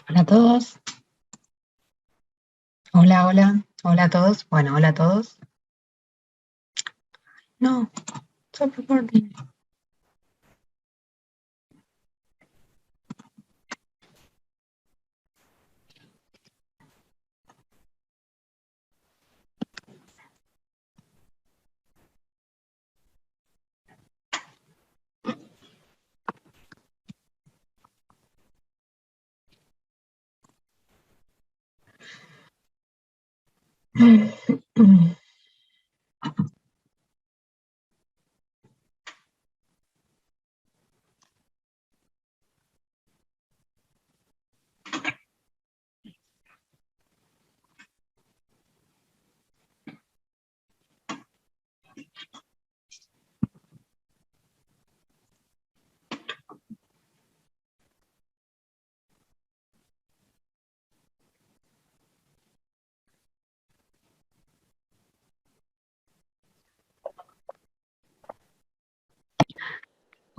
Hola a todos. Hola, hola. Hola a todos. Bueno, hola a todos. No, stop recording.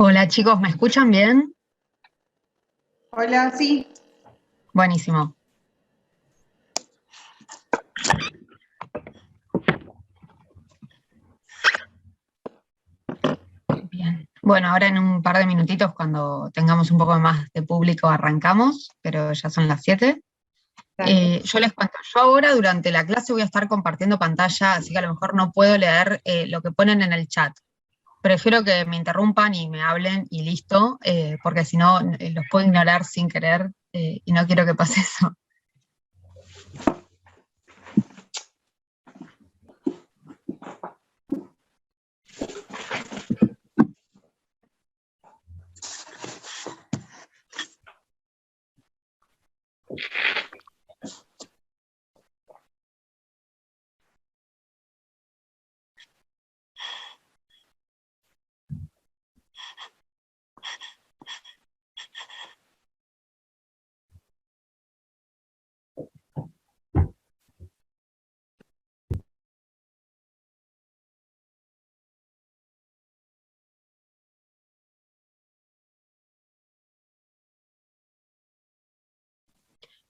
Hola chicos, ¿me escuchan bien? Hola, sí. Buenísimo. Bien. Bueno, ahora en un par de minutitos, cuando tengamos un poco más de público, arrancamos, pero ya son las 7. Dale. Yo les cuento, yo ahora durante la clase voy a estar compartiendo pantalla, así que a lo mejor no puedo leer lo que ponen en el chat. Prefiero que me interrumpan y me hablen y listo, porque si no los puedo ignorar sin querer y no quiero que pase eso.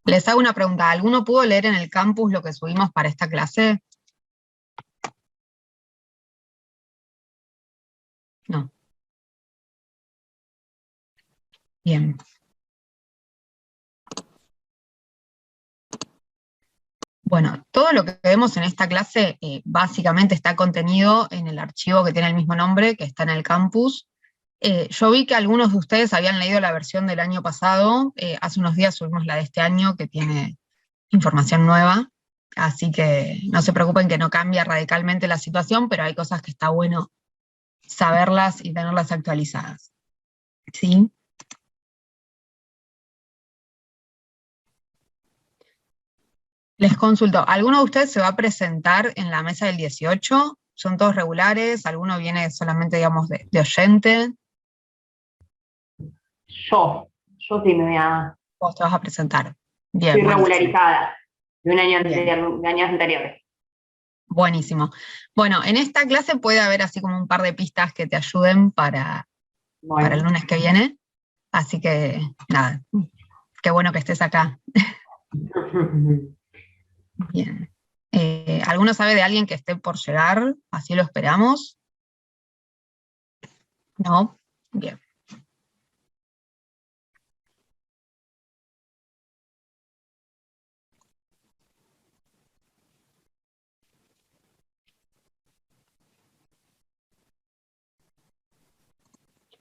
Les hago una pregunta, ¿alguno pudo leer en el campus lo que subimos para esta clase? No. Bien. Bueno, todo lo que vemos en esta clase básicamente está contenido en el archivo que tiene el mismo nombre, que está en el campus. Yo vi que algunos de ustedes habían leído la versión del año pasado, hace unos días subimos la de este año, que tiene información nueva, así que no se preocupen que no cambia radicalmente la situación, pero hay cosas que está bueno saberlas y tenerlas actualizadas. ¿Sí? Les consulto, ¿alguno de ustedes se va a presentar en la mesa del 18? ¿Son todos regulares? ¿Alguno viene solamente, digamos, de oyente? Yo sí me voy a. ¿Vos te vas a presentar? Bien, Estoy buenísimo. regularizada de un año Bien, anterior, de años anteriores. buenísimo. Bueno, en esta clase puede haber así como un par de pistas que te ayuden para el Bueno. lunes que viene. Así que, nada, qué bueno que estés acá. Bien. ¿Alguno sabe de alguien que esté por llegar? Así lo esperamos. ¿No? Bien.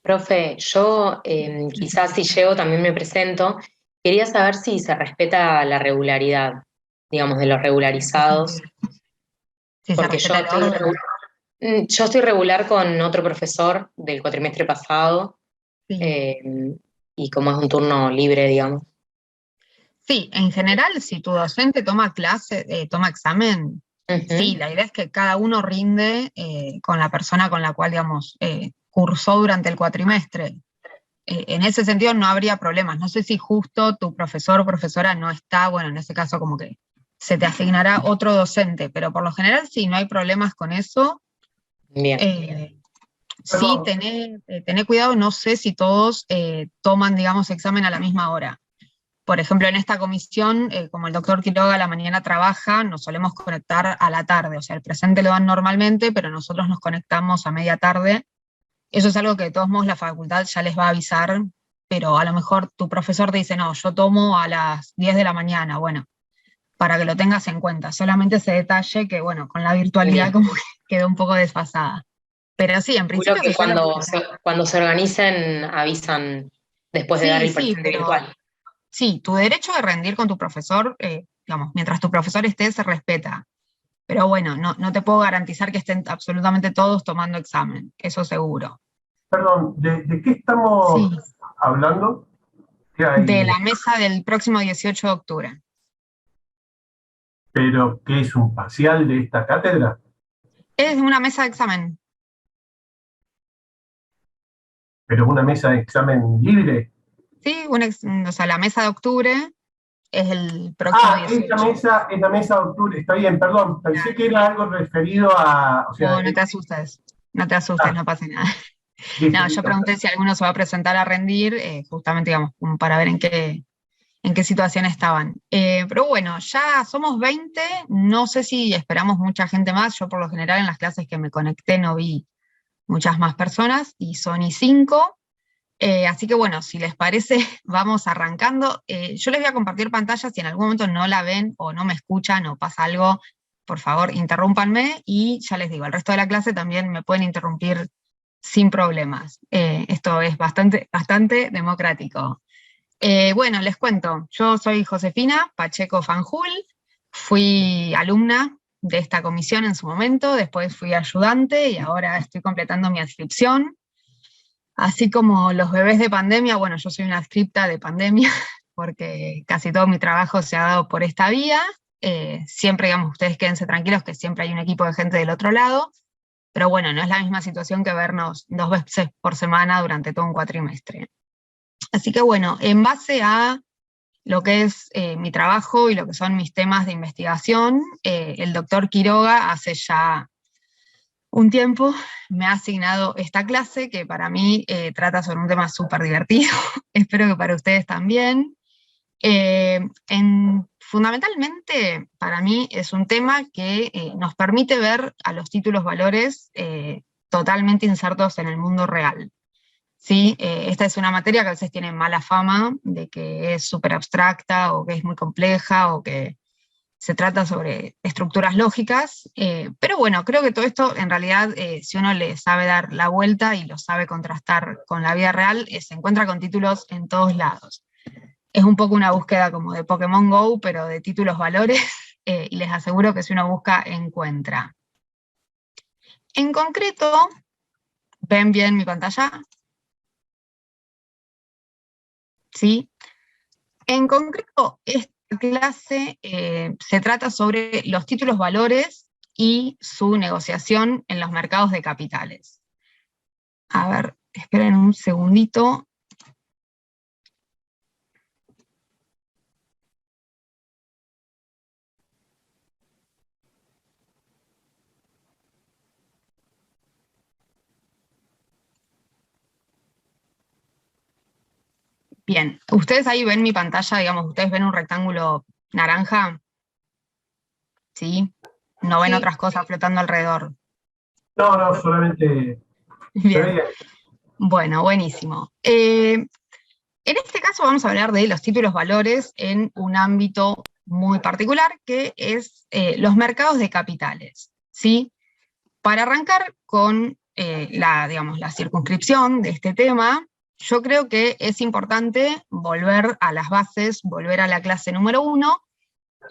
Profe, yo quizás si llego también me presento. Quería saber si se respeta la regularidad, digamos, de los regularizados, Si se porque respeta el orden. yo estoy regular con otro profesor del cuatrimestre pasado, Sí. eh, y como es un turno libre, digamos. Sí, en general, si tu docente toma clase, toma examen, sí, Ujú. la idea es que cada uno rinde con la persona con la cual, digamos, cursó durante el cuatrimestre. En ese sentido no habría problemas. No sé si justo tu profesor o profesora no está, bueno, en ese caso como que se te asignará otro docente, pero por lo general sí, no hay problemas con eso. Bien. Sí, tené cuidado, no sé si todos toman, digamos, examen a la misma hora. Por ejemplo, en esta comisión, como el doctor Quiroga a la mañana trabaja, nos solemos conectar a la tarde, o sea, el presente lo dan normalmente, pero nosotros nos conectamos a media tarde. Eso es algo que de todos modos la facultad ya les va a avisar, pero a lo mejor tu profesor te dice, no, yo tomo a las 10 de la mañana, bueno, para que lo tengas en cuenta. Solamente ese detalle que, bueno, con la virtualidad Bien. como que quedó un poco desfasada. Pero sí, en Seguro principio que se suele... cuando se organicen avisan después de dar Sí, el sí, presente pero virtual. sí, tu derecho de rendir con tu profesor, digamos, mientras tu profesor esté, se respeta. Pero bueno, no te puedo garantizar que estén absolutamente todos tomando examen, eso seguro. Perdón, ¿de qué Sí, estamos hablando? ¿Qué de hay? la mesa del próximo 18 de octubre. ¿Pero qué es un parcial de esta cátedra? Es una mesa de examen. ¿Pero es una mesa de examen libre? Sí, o sea, la mesa de octubre es el próximo Ah, 18. es la mesa de octubre, está bien, perdón, pensé que era algo referido a, o sea, No te asustes, no te asustes, ah, no pasa nada. listo, No, yo listo. pregunté si alguno se va a presentar a rendir, justamente, digamos, como para ver en qué situación estaban. Pero bueno, ya somos 20, no sé si esperamos mucha gente más, yo por lo general en las clases que me conecté no vi muchas más personas, y son y 5. Así que bueno, si les parece, vamos arrancando. Yo les voy a compartir pantalla, si en algún momento no la ven o no me escuchan o pasa algo, por favor, interrúmpanme, y ya les digo, el resto de la clase también me pueden interrumpir sin problemas. Esto es bastante democrático. Bueno, les cuento, yo soy Josefina Pacheco Fanjul, fui alumna de esta comisión en su momento, después fui ayudante y ahora estoy completando mi adscripción. Así como los bebés de pandemia, bueno, yo soy una adscripta de pandemia, porque casi todo mi trabajo se ha dado por esta vía. Siempre, digamos, ustedes quédense tranquilos que siempre hay un equipo de gente del otro lado, pero bueno, no es la misma situación que vernos 2 veces por semana durante todo un cuatrimestre. Así que bueno, en base a lo que es mi trabajo y lo que son mis temas de investigación, el doctor Quiroga hace ya un tiempo me ha asignado esta clase que para mí trata sobre un tema súper divertido, espero que para ustedes también. Fundamentalmente, para mí es un tema que nos permite ver a los títulos valores totalmente insertos en el mundo real. ¿Sí? Esta es una materia que a veces tiene mala fama de que es súper abstracta o que es muy compleja o que se trata sobre estructuras lógicas, pero bueno, creo que todo esto en realidad, si uno le sabe dar la vuelta y lo sabe contrastar con la vida real, se encuentra con títulos en todos lados. Es un poco una búsqueda como de Pokémon Go, pero de títulos valores, y les aseguro que si uno busca, encuentra. En concreto, ¿ven bien mi pantalla? ¿Sí? En concreto, esta clase se trata sobre los títulos valores y su negociación en los mercados de capitales. A ver, esperen un segundito. Bien, ustedes ahí ven mi pantalla, digamos, ustedes ven un rectángulo naranja, ¿sí? No ven Sí. otras cosas flotando alrededor. No, solamente se Bien, veía. bueno, buenísimo. En este caso vamos a hablar de los títulos valores en un ámbito muy particular, que es los mercados de capitales, ¿sí? Para arrancar con digamos, la circunscripción de este tema, yo creo que es importante volver a las bases, volver a la clase número 1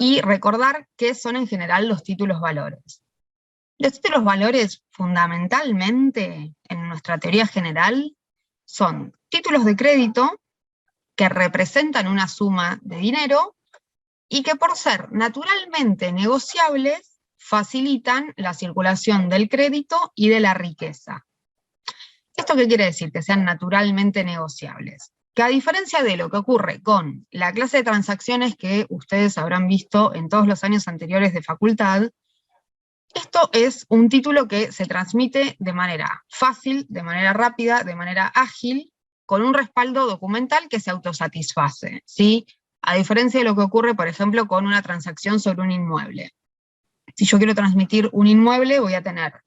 y recordar qué son en general los títulos valores. Los títulos valores, fundamentalmente, en nuestra teoría general, son títulos de crédito que representan una suma de dinero y que por ser naturalmente negociables facilitan la circulación del crédito y de la riqueza. ¿Esto qué quiere decir? Que sean naturalmente negociables. Que a diferencia de lo que ocurre con la clase de transacciones que ustedes habrán visto en todos los años anteriores de facultad, esto es un título que se transmite de manera fácil, de manera rápida, de manera ágil, con un respaldo documental que se autosatisface, ¿sí? A diferencia de lo que ocurre, por ejemplo, con una transacción sobre un inmueble. Si yo quiero transmitir un inmueble, voy a tener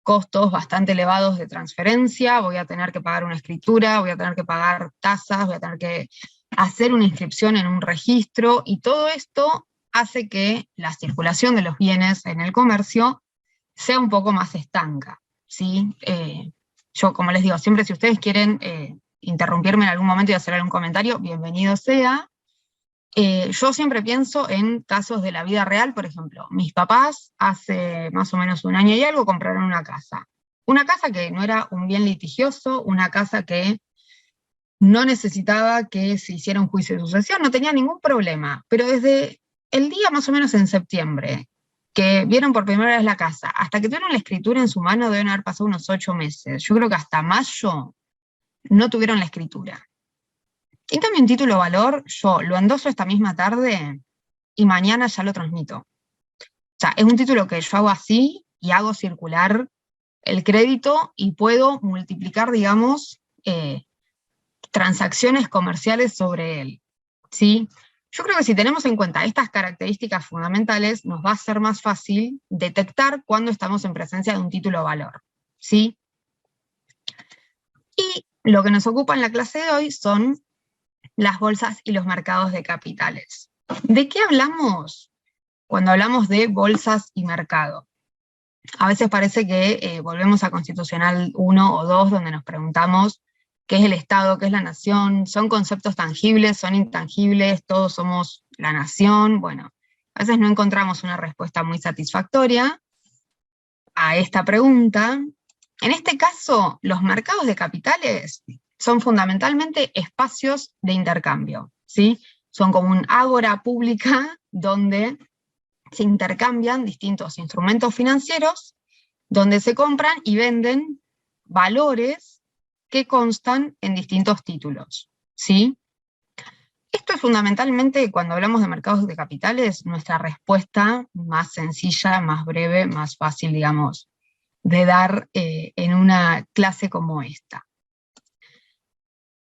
costos bastante elevados de transferencia, voy a tener que pagar una escritura, voy a tener que pagar tasas, voy a tener que hacer una inscripción en un registro, y todo esto hace que la circulación de los bienes en el comercio sea un poco más estanca, ¿sí? Yo, como les digo, siempre si ustedes quieren interrumpirme en algún momento y hacer algún comentario, bienvenido sea. Yo siempre pienso en casos de la vida real. Por ejemplo, mis papás hace más o menos un año y algo compraron una casa. Una casa que no era un bien litigioso, una casa que no necesitaba que se hiciera un juicio de sucesión, no tenía ningún problema. Pero desde el día más o menos en septiembre, que vieron por primera vez la casa, hasta que tuvieron la escritura en su mano, deben haber pasado unos 8 meses. Yo creo que hasta mayo no tuvieron la escritura. En cambio, un título valor, yo lo endoso esta misma tarde y mañana ya lo transmito. O sea, es un título que yo hago así y hago circular el crédito y puedo multiplicar, digamos, transacciones comerciales sobre él, ¿sí? Yo creo que si tenemos en cuenta estas características fundamentales, nos va a ser más fácil detectar cuando estamos en presencia de un título valor, ¿sí? Y lo que nos ocupa en la clase de hoy son las bolsas y los mercados de capitales. ¿De qué hablamos cuando hablamos de bolsas y mercado? A veces parece que volvemos a Constitucional 1 o 2, donde nos preguntamos qué es el Estado, qué es la nación, son conceptos tangibles, son intangibles, todos somos la nación. Bueno, a veces no encontramos una respuesta muy satisfactoria a esta pregunta. En este caso, los mercados de capitales son fundamentalmente espacios de intercambio, ¿sí? Son como un ágora pública donde se intercambian distintos instrumentos financieros, donde se compran y venden valores que constan en distintos títulos, ¿sí? Esto es fundamentalmente, cuando hablamos de mercados de capitales, nuestra respuesta más sencilla, más breve, más fácil, digamos, de dar en una clase como esta.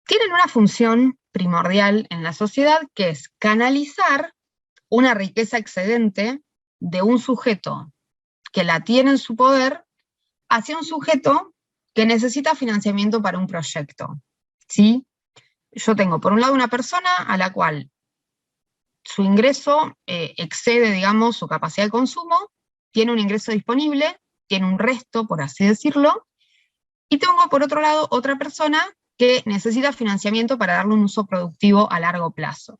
Tienen una función primordial en la sociedad, que es canalizar una riqueza excedente de un sujeto que la tiene en su poder hacia un sujeto que necesita financiamiento para un proyecto, ¿sí? Yo tengo, por un lado, una persona a la cual su ingreso excede, digamos, su capacidad de consumo, tiene un ingreso disponible, tiene un resto, por así decirlo, y tengo, por otro lado, otra persona que necesita financiamiento para darle un uso productivo a largo plazo.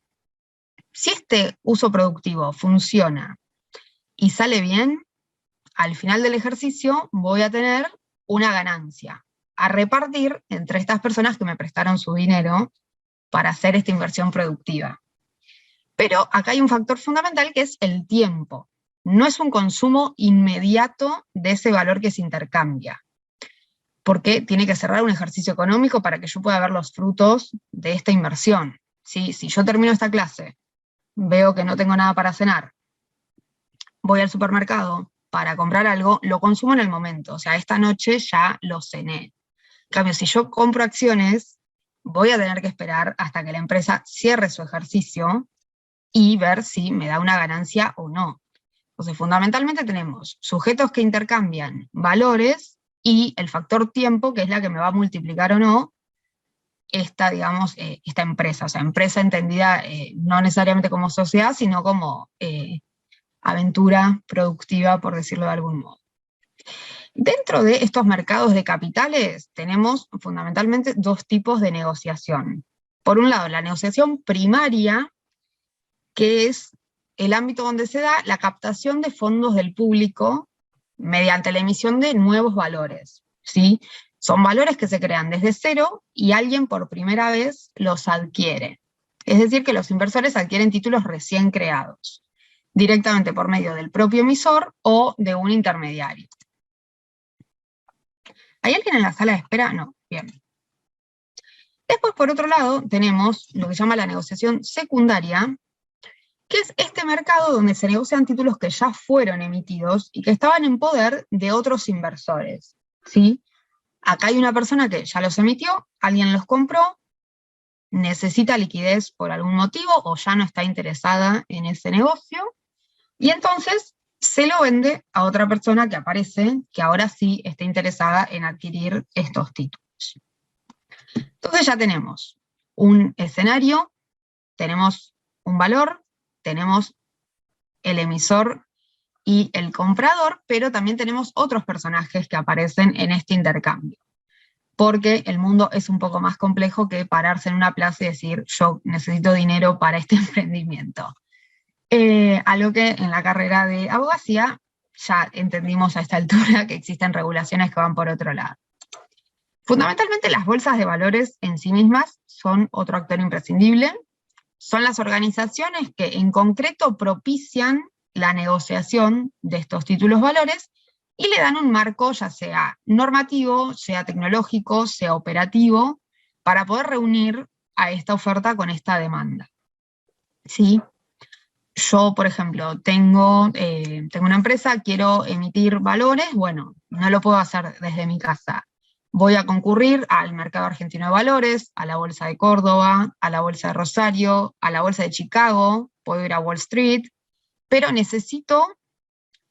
Si este uso productivo funciona y sale bien, al final del ejercicio voy a tener una ganancia a repartir entre estas personas que me prestaron su dinero para hacer esta inversión productiva. Pero acá hay un factor fundamental, que es el tiempo. No es un consumo inmediato de ese valor que se intercambia, porque tiene que cerrar un ejercicio económico para que yo pueda ver los frutos de esta inversión, ¿sí? Si yo termino esta clase, veo que no tengo nada para cenar, voy al supermercado para comprar algo, lo consumo en el momento, o sea, esta noche ya lo cené. En cambio, si yo compro acciones, voy a tener que esperar hasta que la empresa cierre su ejercicio y ver si me da una ganancia o no. Entonces, fundamentalmente tenemos sujetos que intercambian valores y el factor tiempo, que es la que me va a multiplicar o no esta, digamos, esta empresa. O sea, empresa entendida no necesariamente como sociedad, sino como aventura productiva, por decirlo de algún modo. Dentro de estos mercados de capitales tenemos fundamentalmente dos tipos de negociación. Por un lado, la negociación primaria, que es el ámbito donde se da la captación de fondos del público mediante la emisión de nuevos valores, ¿sí? Son valores que se crean desde cero y alguien por primera vez los adquiere. Es decir, que los inversores adquieren títulos recién creados, directamente por medio del propio emisor o de un intermediario. ¿Hay alguien en la sala de espera? No, bien. Después, por otro lado, tenemos lo que se llama la negociación secundaria, que es este mercado donde se negocian títulos que ya fueron emitidos y que estaban en poder de otros inversores, ¿sí? Acá hay una persona que ya los emitió, alguien los compró, necesita liquidez por algún motivo o ya no está interesada en ese negocio, y entonces se lo vende a otra persona que aparece, que ahora sí está interesada en adquirir estos títulos. Entonces ya tenemos un escenario, tenemos un valor, tenemos el emisor y el comprador, pero también tenemos otros personajes que aparecen en este intercambio, porque el mundo es un poco más complejo que pararse en una plaza y decir, yo necesito dinero para este emprendimiento. A lo que en la carrera de abogacía ya entendimos a esta altura que existen regulaciones que van por otro lado. Fundamentalmente las bolsas de valores en sí mismas son otro actor imprescindible, son las organizaciones que en concreto propician la negociación de estos títulos valores y le dan un marco ya sea normativo, sea tecnológico, sea operativo, para poder reunir a esta oferta con esta demanda. ¿Sí? Yo, por ejemplo, tengo una empresa, quiero emitir valores, bueno, no lo puedo hacer desde mi casa. Voy a concurrir al mercado argentino de valores, a la bolsa de Córdoba, a la bolsa de Rosario, a la bolsa de Chicago, puedo ir a Wall Street, pero necesito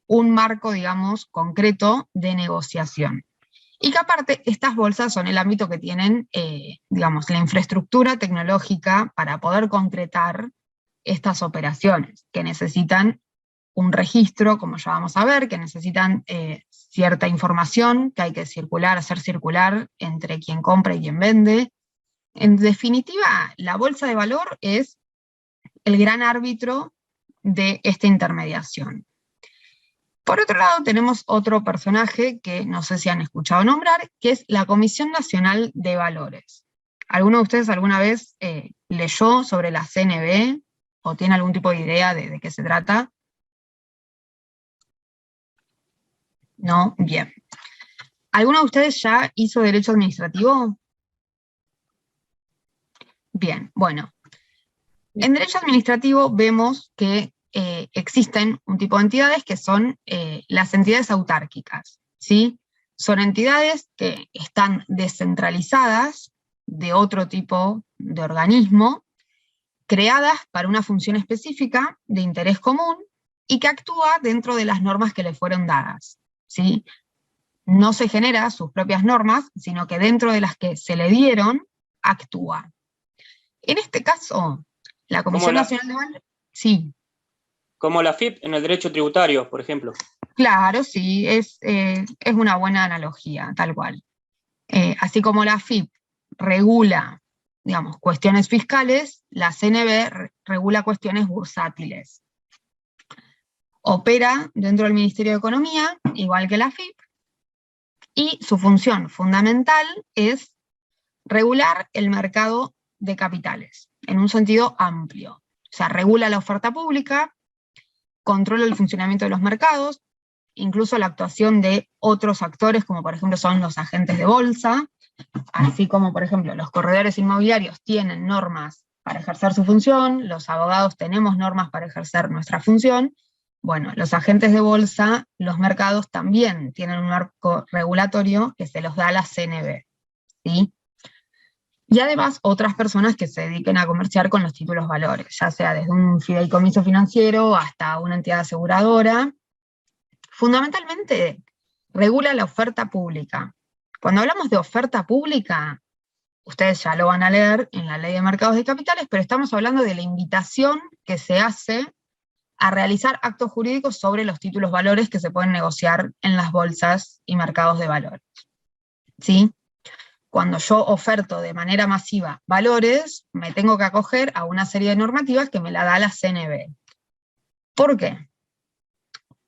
un marco, digamos, concreto de negociación. Y que aparte, estas bolsas son el ámbito que tienen, digamos, la infraestructura tecnológica para poder concretar estas operaciones, que necesitan un registro, como ya vamos a ver, que necesitan cierta información que hay que hacer circular entre quien compra y quien vende. En definitiva, la bolsa de valor es el gran árbitro de esta intermediación. Por otro lado, tenemos otro personaje que no sé si han escuchado nombrar, que es la Comisión Nacional de Valores. ¿Alguno de ustedes alguna vez leyó sobre la CNV o tiene algún tipo de idea de qué se trata? No, bien. ¿Alguno de ustedes ya hizo derecho administrativo? Bien, bueno. En derecho administrativo vemos que existen un tipo de entidades que son las entidades autárquicas, ¿sí? Son entidades que están descentralizadas de otro tipo de organismo, creadas para una función específica de interés común y que actúa dentro de las normas que le fueron dadas, ¿sí? No se genera sus propias normas, sino que dentro de las que se le dieron, actúa. En este caso, la Comisión Nacional de Valores, sí. Como la FIP en el derecho tributario, por ejemplo. Claro, sí, es una buena analogía, tal cual. Así como la FIP regula, digamos, cuestiones fiscales, la CNV regula cuestiones bursátiles. Opera dentro del Ministerio de Economía, igual que la FIP, y su función fundamental es regular el mercado de capitales, en un sentido amplio. O sea, regula la oferta pública, controla el funcionamiento de los mercados, incluso la actuación de otros actores, como por ejemplo son los agentes de bolsa, así como por ejemplo los corredores inmobiliarios tienen normas para ejercer su función, los abogados tenemos normas para ejercer nuestra función. Bueno, los agentes de bolsa, los mercados también tienen un marco regulatorio que se los da a la CNV, ¿sí? Y además otras personas que se dediquen a comerciar con los títulos valores, ya sea desde un fideicomiso financiero hasta una entidad aseguradora. Fundamentalmente regula la oferta pública. Cuando hablamos de oferta pública, ustedes ya lo van a leer en la Ley de Mercados de Capitales, pero estamos hablando de la invitación que se hace a realizar actos jurídicos sobre los títulos valores que se pueden negociar en las bolsas y mercados de valores, ¿sí? Cuando yo oferto de manera masiva valores, me tengo que acoger a una serie de normativas que me la da la CNV. ¿Por qué?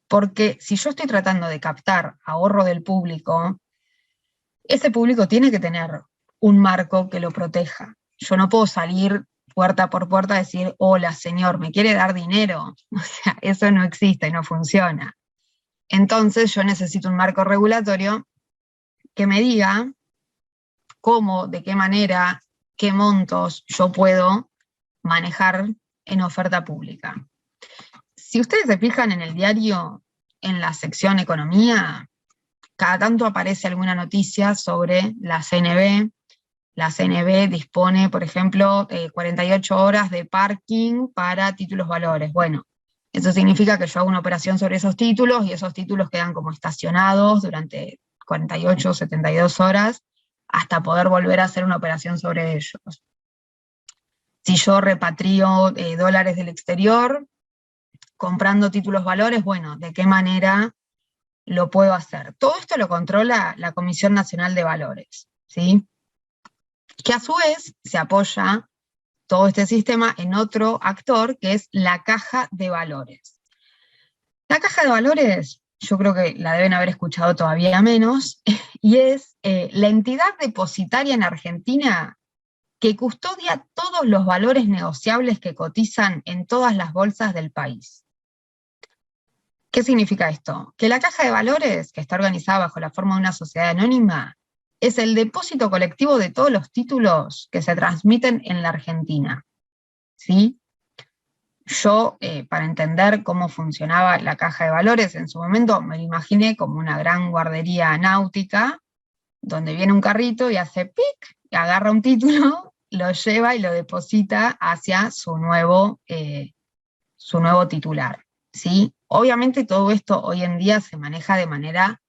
Porque si yo estoy tratando de captar ahorro del público, ese público tiene que tener un marco que lo proteja. Yo no puedo salir puerta por puerta a decir, hola señor, ¿me quiere dar dinero? O sea, eso no existe y no funciona. Entonces yo necesito un marco regulatorio que me diga cómo, de qué manera, qué montos yo puedo manejar en oferta pública. Si ustedes se fijan en el diario, en la sección Economía, cada tanto aparece alguna noticia sobre la CNV, la CNB dispone, por ejemplo, 48 horas de parking para títulos valores. Bueno, eso significa que yo hago una operación sobre esos títulos y esos títulos quedan como estacionados durante 48 o 72 horas hasta poder volver a hacer una operación sobre ellos. Si yo repatrio dólares del exterior, comprando títulos valores, bueno, ¿de qué manera lo puedo hacer? Todo esto lo controla la Comisión Nacional de Valores, ¿sí? Que a su vez se apoya todo este sistema en otro actor, que es la Caja de Valores. La Caja de Valores, yo creo que la deben haber escuchado todavía menos, y es la entidad depositaria en Argentina que custodia todos los valores negociables que cotizan en todas las bolsas del país. ¿Qué significa esto? Que la Caja de Valores, que está organizada bajo la forma de una sociedad anónima, es el depósito colectivo de todos los títulos que se transmiten en la Argentina, ¿sí? Yo, para entender cómo funcionaba la Caja de Valores, en su momento me lo imaginé como una gran guardería náutica, donde viene un carrito y hace pic, y agarra un título, lo lleva y lo deposita hacia su nuevo titular, ¿sí? Obviamente todo esto hoy en día se maneja de manera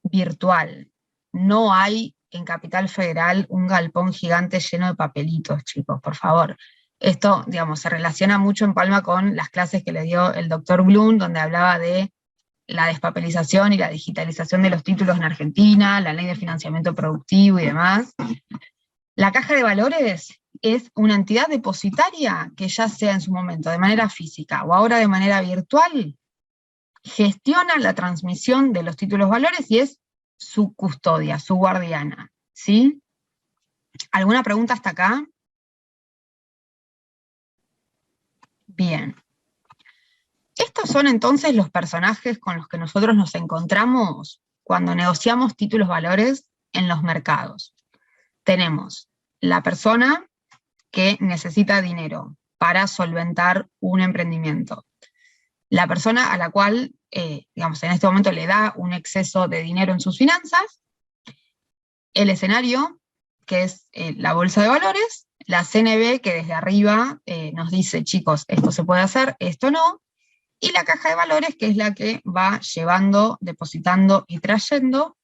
virtual. No hay en Capital Federal un galpón gigante lleno de papelitos, chicos, por favor. Esto, digamos, se relaciona mucho en palma con las clases que le dio el doctor Blum, donde hablaba de la despapelización y la digitalización de los títulos en Argentina, la ley de financiamiento productivo y demás. La Caja de Valores es una entidad depositaria que, ya sea en su momento de manera física o ahora de manera virtual, gestiona la transmisión de los títulos valores y es su custodia, su guardiana, ¿sí? ¿Alguna pregunta hasta acá? Bien. Estos son entonces los personajes con los que nosotros nos encontramos cuando negociamos títulos valores en los mercados. Tenemos la persona que necesita dinero para solventar un emprendimiento. La persona a la cual, digamos, en este momento le da un exceso de dinero en sus finanzas, el escenario, que es la bolsa de valores, la CNB, que desde arriba nos dice, chicos, esto se puede hacer, esto no, y la Caja de Valores, que es la que va llevando, depositando y trayendo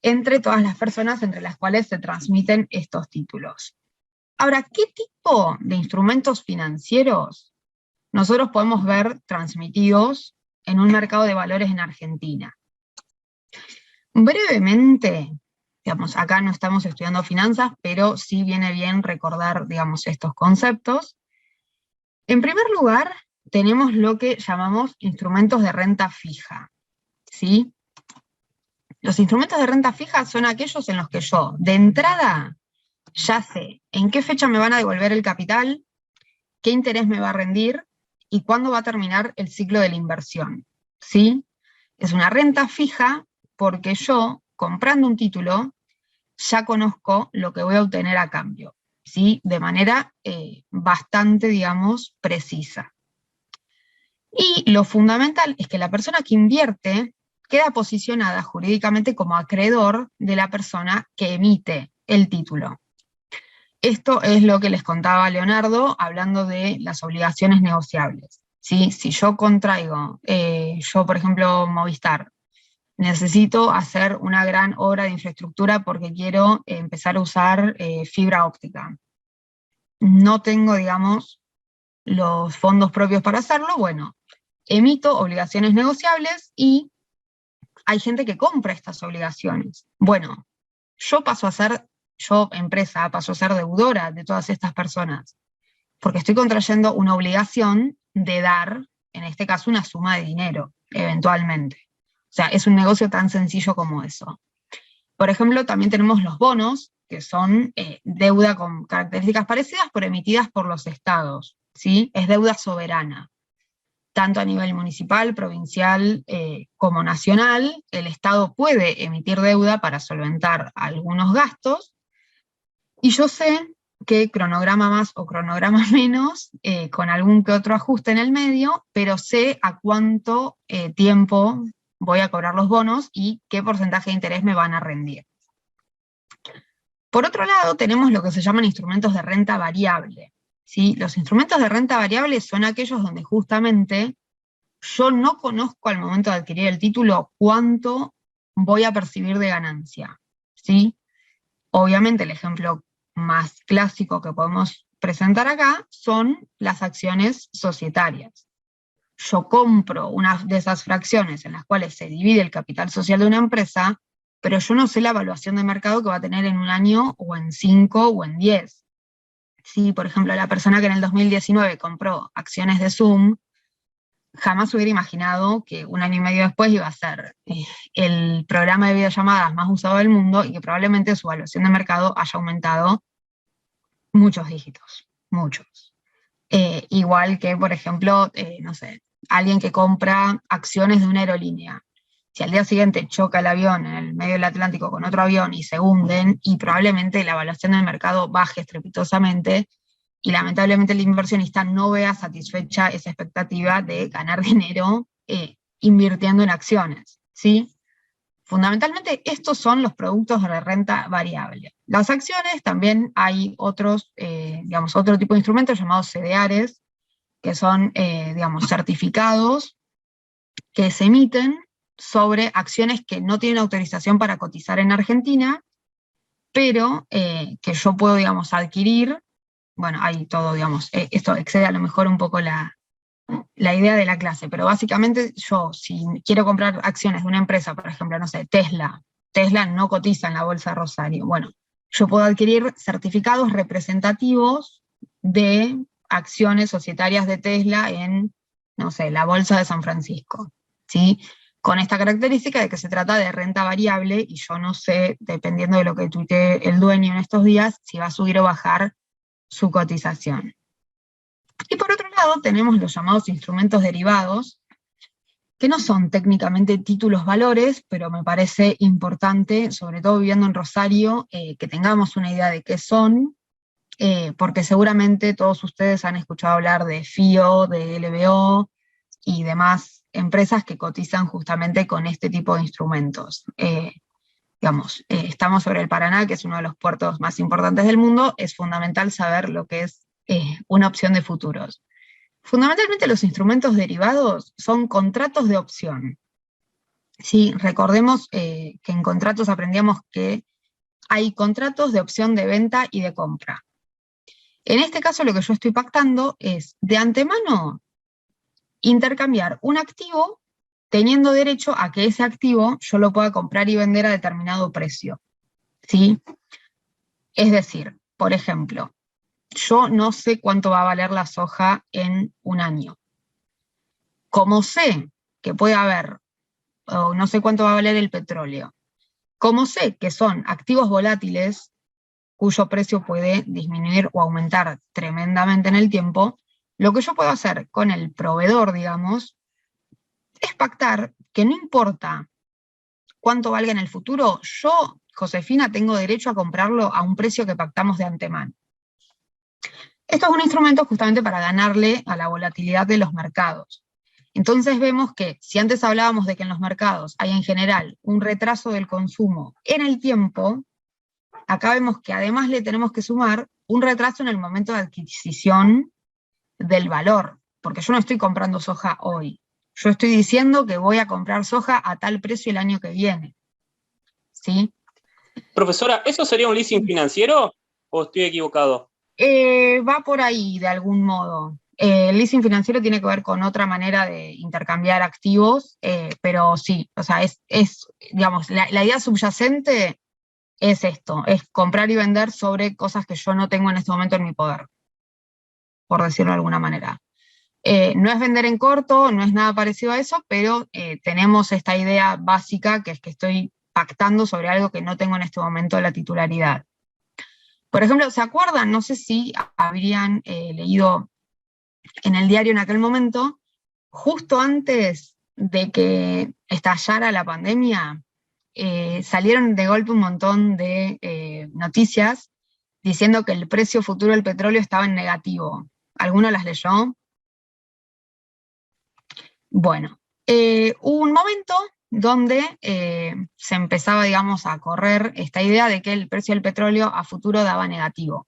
entre todas las personas entre las cuales se transmiten estos títulos. Ahora, ¿qué tipo de instrumentos financieros nosotros podemos ver transmitidos en un mercado de valores en Argentina? Brevemente, digamos, acá no estamos estudiando finanzas, pero sí viene bien recordar, digamos, estos conceptos. En primer lugar, tenemos lo que llamamos instrumentos de renta fija, ¿sí? Los instrumentos de renta fija son aquellos en los que yo, de entrada, ya sé en qué fecha me van a devolver el capital, qué interés me va a rendir, y cuándo va a terminar el ciclo de la inversión, ¿sí? Es una renta fija porque yo, comprando un título, ya conozco lo que voy a obtener a cambio, ¿sí? De manera bastante, digamos, precisa. Y lo fundamental es que la persona que invierte queda posicionada jurídicamente como acreedor de la persona que emite el título. Esto es lo que les contaba Leonardo, hablando de las obligaciones negociables, ¿sí? Si yo contraigo, yo por ejemplo Movistar, necesito hacer una gran obra de infraestructura porque quiero empezar a usar fibra óptica. No tengo, digamos, los fondos propios para hacerlo, bueno, emito obligaciones negociables y hay gente que compra estas obligaciones. Bueno, yo, empresa, paso a ser deudora de todas estas personas, porque estoy contrayendo una obligación de dar, en este caso, una suma de dinero, eventualmente. O sea, es un negocio tan sencillo como eso. Por ejemplo, también tenemos los bonos, que son deuda con características parecidas, pero emitidas por los estados, ¿sí? Es deuda soberana. Tanto a nivel municipal, provincial, como nacional, el Estado puede emitir deuda para solventar algunos gastos, y yo sé que cronograma más o cronograma menos, con algún que otro ajuste en el medio, pero sé a cuánto tiempo voy a cobrar los bonos y qué porcentaje de interés me van a rendir. Por otro lado, tenemos lo que se llaman instrumentos de renta variable, ¿sí? Los instrumentos de renta variable son aquellos donde justamente yo no conozco al momento de adquirir el título cuánto voy a percibir de ganancia, ¿sí? Obviamente el ejemplo más clásico que podemos presentar acá son las acciones societarias. Yo compro una de esas fracciones en las cuales se divide el capital social de una empresa, pero yo no sé la evaluación de mercado que va a tener en 1 año, o en 5, o en 10. Sí, por ejemplo, la persona que en el 2019 compró acciones de Zoom, jamás hubiera imaginado que 1 año y medio después iba a ser el programa de videollamadas más usado del mundo y que probablemente su evaluación de mercado haya aumentado muchos dígitos, muchos. Igual que, por ejemplo, no sé, alguien que compra acciones de una aerolínea. Si al día siguiente choca el avión en el medio del Atlántico con otro avión y se hunden, y probablemente la evaluación del mercado baje estrepitosamente, y lamentablemente el inversionista no vea satisfecha esa expectativa de ganar dinero invirtiendo en acciones, ¿sí? Fundamentalmente estos son los productos de renta variable. Las acciones, también hay otros, digamos, otro tipo de instrumentos llamados CDRs, que son, digamos, certificados que se emiten sobre acciones que no tienen autorización para cotizar en Argentina, pero que yo puedo, digamos, adquirir. Bueno, hay todo, digamos, esto excede a lo mejor un poco la idea de la clase, pero básicamente yo, si quiero comprar acciones de una empresa, por ejemplo, no sé, Tesla no cotiza en la Bolsa de Rosario, bueno, yo puedo adquirir certificados representativos de acciones societarias de Tesla en, no sé, la Bolsa de San Francisco, ¿sí? Con esta característica de que se trata de renta variable, y yo no sé, dependiendo de lo que tuitee el dueño en estos días, si va a subir o bajar su cotización. Y por otro lado tenemos los llamados instrumentos derivados, que no son técnicamente títulos valores, pero me parece importante, sobre todo viviendo en Rosario, que tengamos una idea de qué son, porque seguramente todos ustedes han escuchado hablar de FIO, de LBO y demás empresas que cotizan justamente con este tipo de instrumentos. Digamos, estamos sobre el Paraná, que es uno de los puertos más importantes del mundo, es fundamental saber lo que es una opción de futuros. Fundamentalmente los instrumentos derivados son contratos de opción. ¿Sí? Recordemos que en contratos aprendíamos que hay contratos de opción de venta y de compra. En este caso lo que yo estoy pactando es, de antemano, intercambiar un activo teniendo derecho a que ese activo yo lo pueda comprar y vender a determinado precio, ¿sí? Es decir, por ejemplo, yo no sé cuánto va a valer la soja en 1 año. Como sé que puede haber, o no sé cuánto va a valer el petróleo, como sé que son activos volátiles cuyo precio puede disminuir o aumentar tremendamente en el tiempo, lo que yo puedo hacer con el proveedor, digamos, es pactar que no importa cuánto valga en el futuro, yo, Josefina, tengo derecho a comprarlo a un precio que pactamos de antemano. Esto es un instrumento justamente para ganarle a la volatilidad de los mercados. Entonces vemos que si antes hablábamos de que en los mercados hay en general un retraso del consumo en el tiempo, acá vemos que además le tenemos que sumar un retraso en el momento de adquisición del valor, porque yo no estoy comprando soja hoy. Yo estoy diciendo que voy a comprar soja a tal precio el año que viene. ¿Sí? Profesora, ¿eso sería un leasing financiero o estoy equivocado? Va por ahí de algún modo. El leasing financiero tiene que ver con otra manera de intercambiar activos, pero sí, o sea, digamos, la idea subyacente es esto, es comprar y vender sobre cosas que yo no tengo en este momento en mi poder, por decirlo de alguna manera. No es vender en corto, no es nada parecido a eso, pero tenemos esta idea básica, que es que estoy pactando sobre algo que no tengo en este momento la titularidad. Por ejemplo, ¿se acuerdan? No sé si habrían leído en el diario en aquel momento, justo antes de que estallara la pandemia, salieron de golpe un montón de noticias diciendo que el precio futuro del petróleo estaba en negativo. ¿Alguno las leyó? Bueno, hubo un momento donde se empezaba, digamos, a correr esta idea de que el precio del petróleo a futuro daba negativo.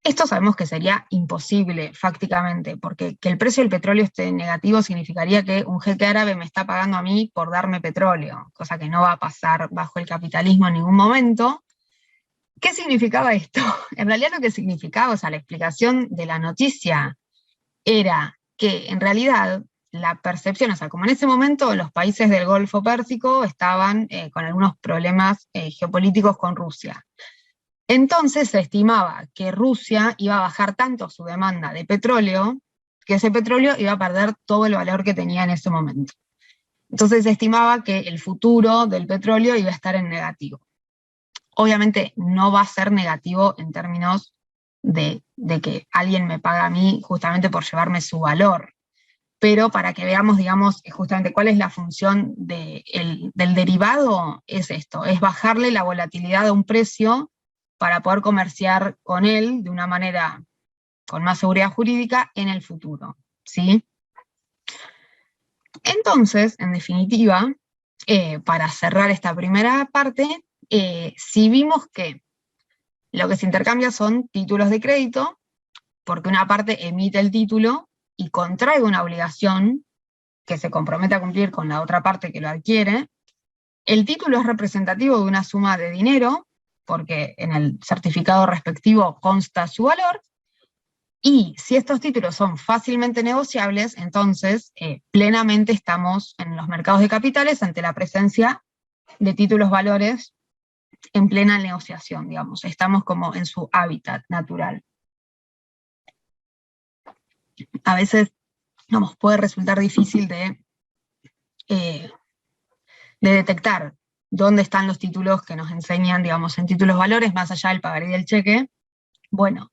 Esto sabemos que sería imposible, fácticamente, porque que el precio del petróleo esté negativo significaría que un jeque árabe me está pagando a mí por darme petróleo, cosa que no va a pasar bajo el capitalismo en ningún momento. ¿Qué significaba esto? En realidad lo que significaba, o sea, la explicación de la noticia era que en realidad la percepción, o sea, como en ese momento los países del Golfo Pérsico estaban con algunos problemas geopolíticos con Rusia. Entonces se estimaba que Rusia iba a bajar tanto su demanda de petróleo, que ese petróleo iba a perder todo el valor que tenía en ese momento. Entonces se estimaba que el futuro del petróleo iba a estar en negativo. Obviamente no va a ser negativo en términos de que alguien me paga a mí justamente por llevarme su valor, pero para que veamos, digamos, justamente cuál es la función del derivado, es esto, es bajarle la volatilidad a un precio para poder comerciar con él de una manera con más seguridad jurídica en el futuro, ¿sí? Entonces, en definitiva, para cerrar esta primera parte, si vimos que lo que se intercambia son títulos de crédito, porque una parte emite el título y contrae una obligación que se compromete a cumplir con la otra parte que lo adquiere. El título es representativo de una suma de dinero, porque en el certificado respectivo consta su valor, y si estos títulos son fácilmente negociables, entonces plenamente estamos en los mercados de capitales ante la presencia de títulos valores en plena negociación, digamos, estamos como en su hábitat natural. A veces, digamos, puede resultar difícil de detectar dónde están los títulos que nos enseñan, digamos, en títulos valores, más allá del pagaré y del cheque. Bueno,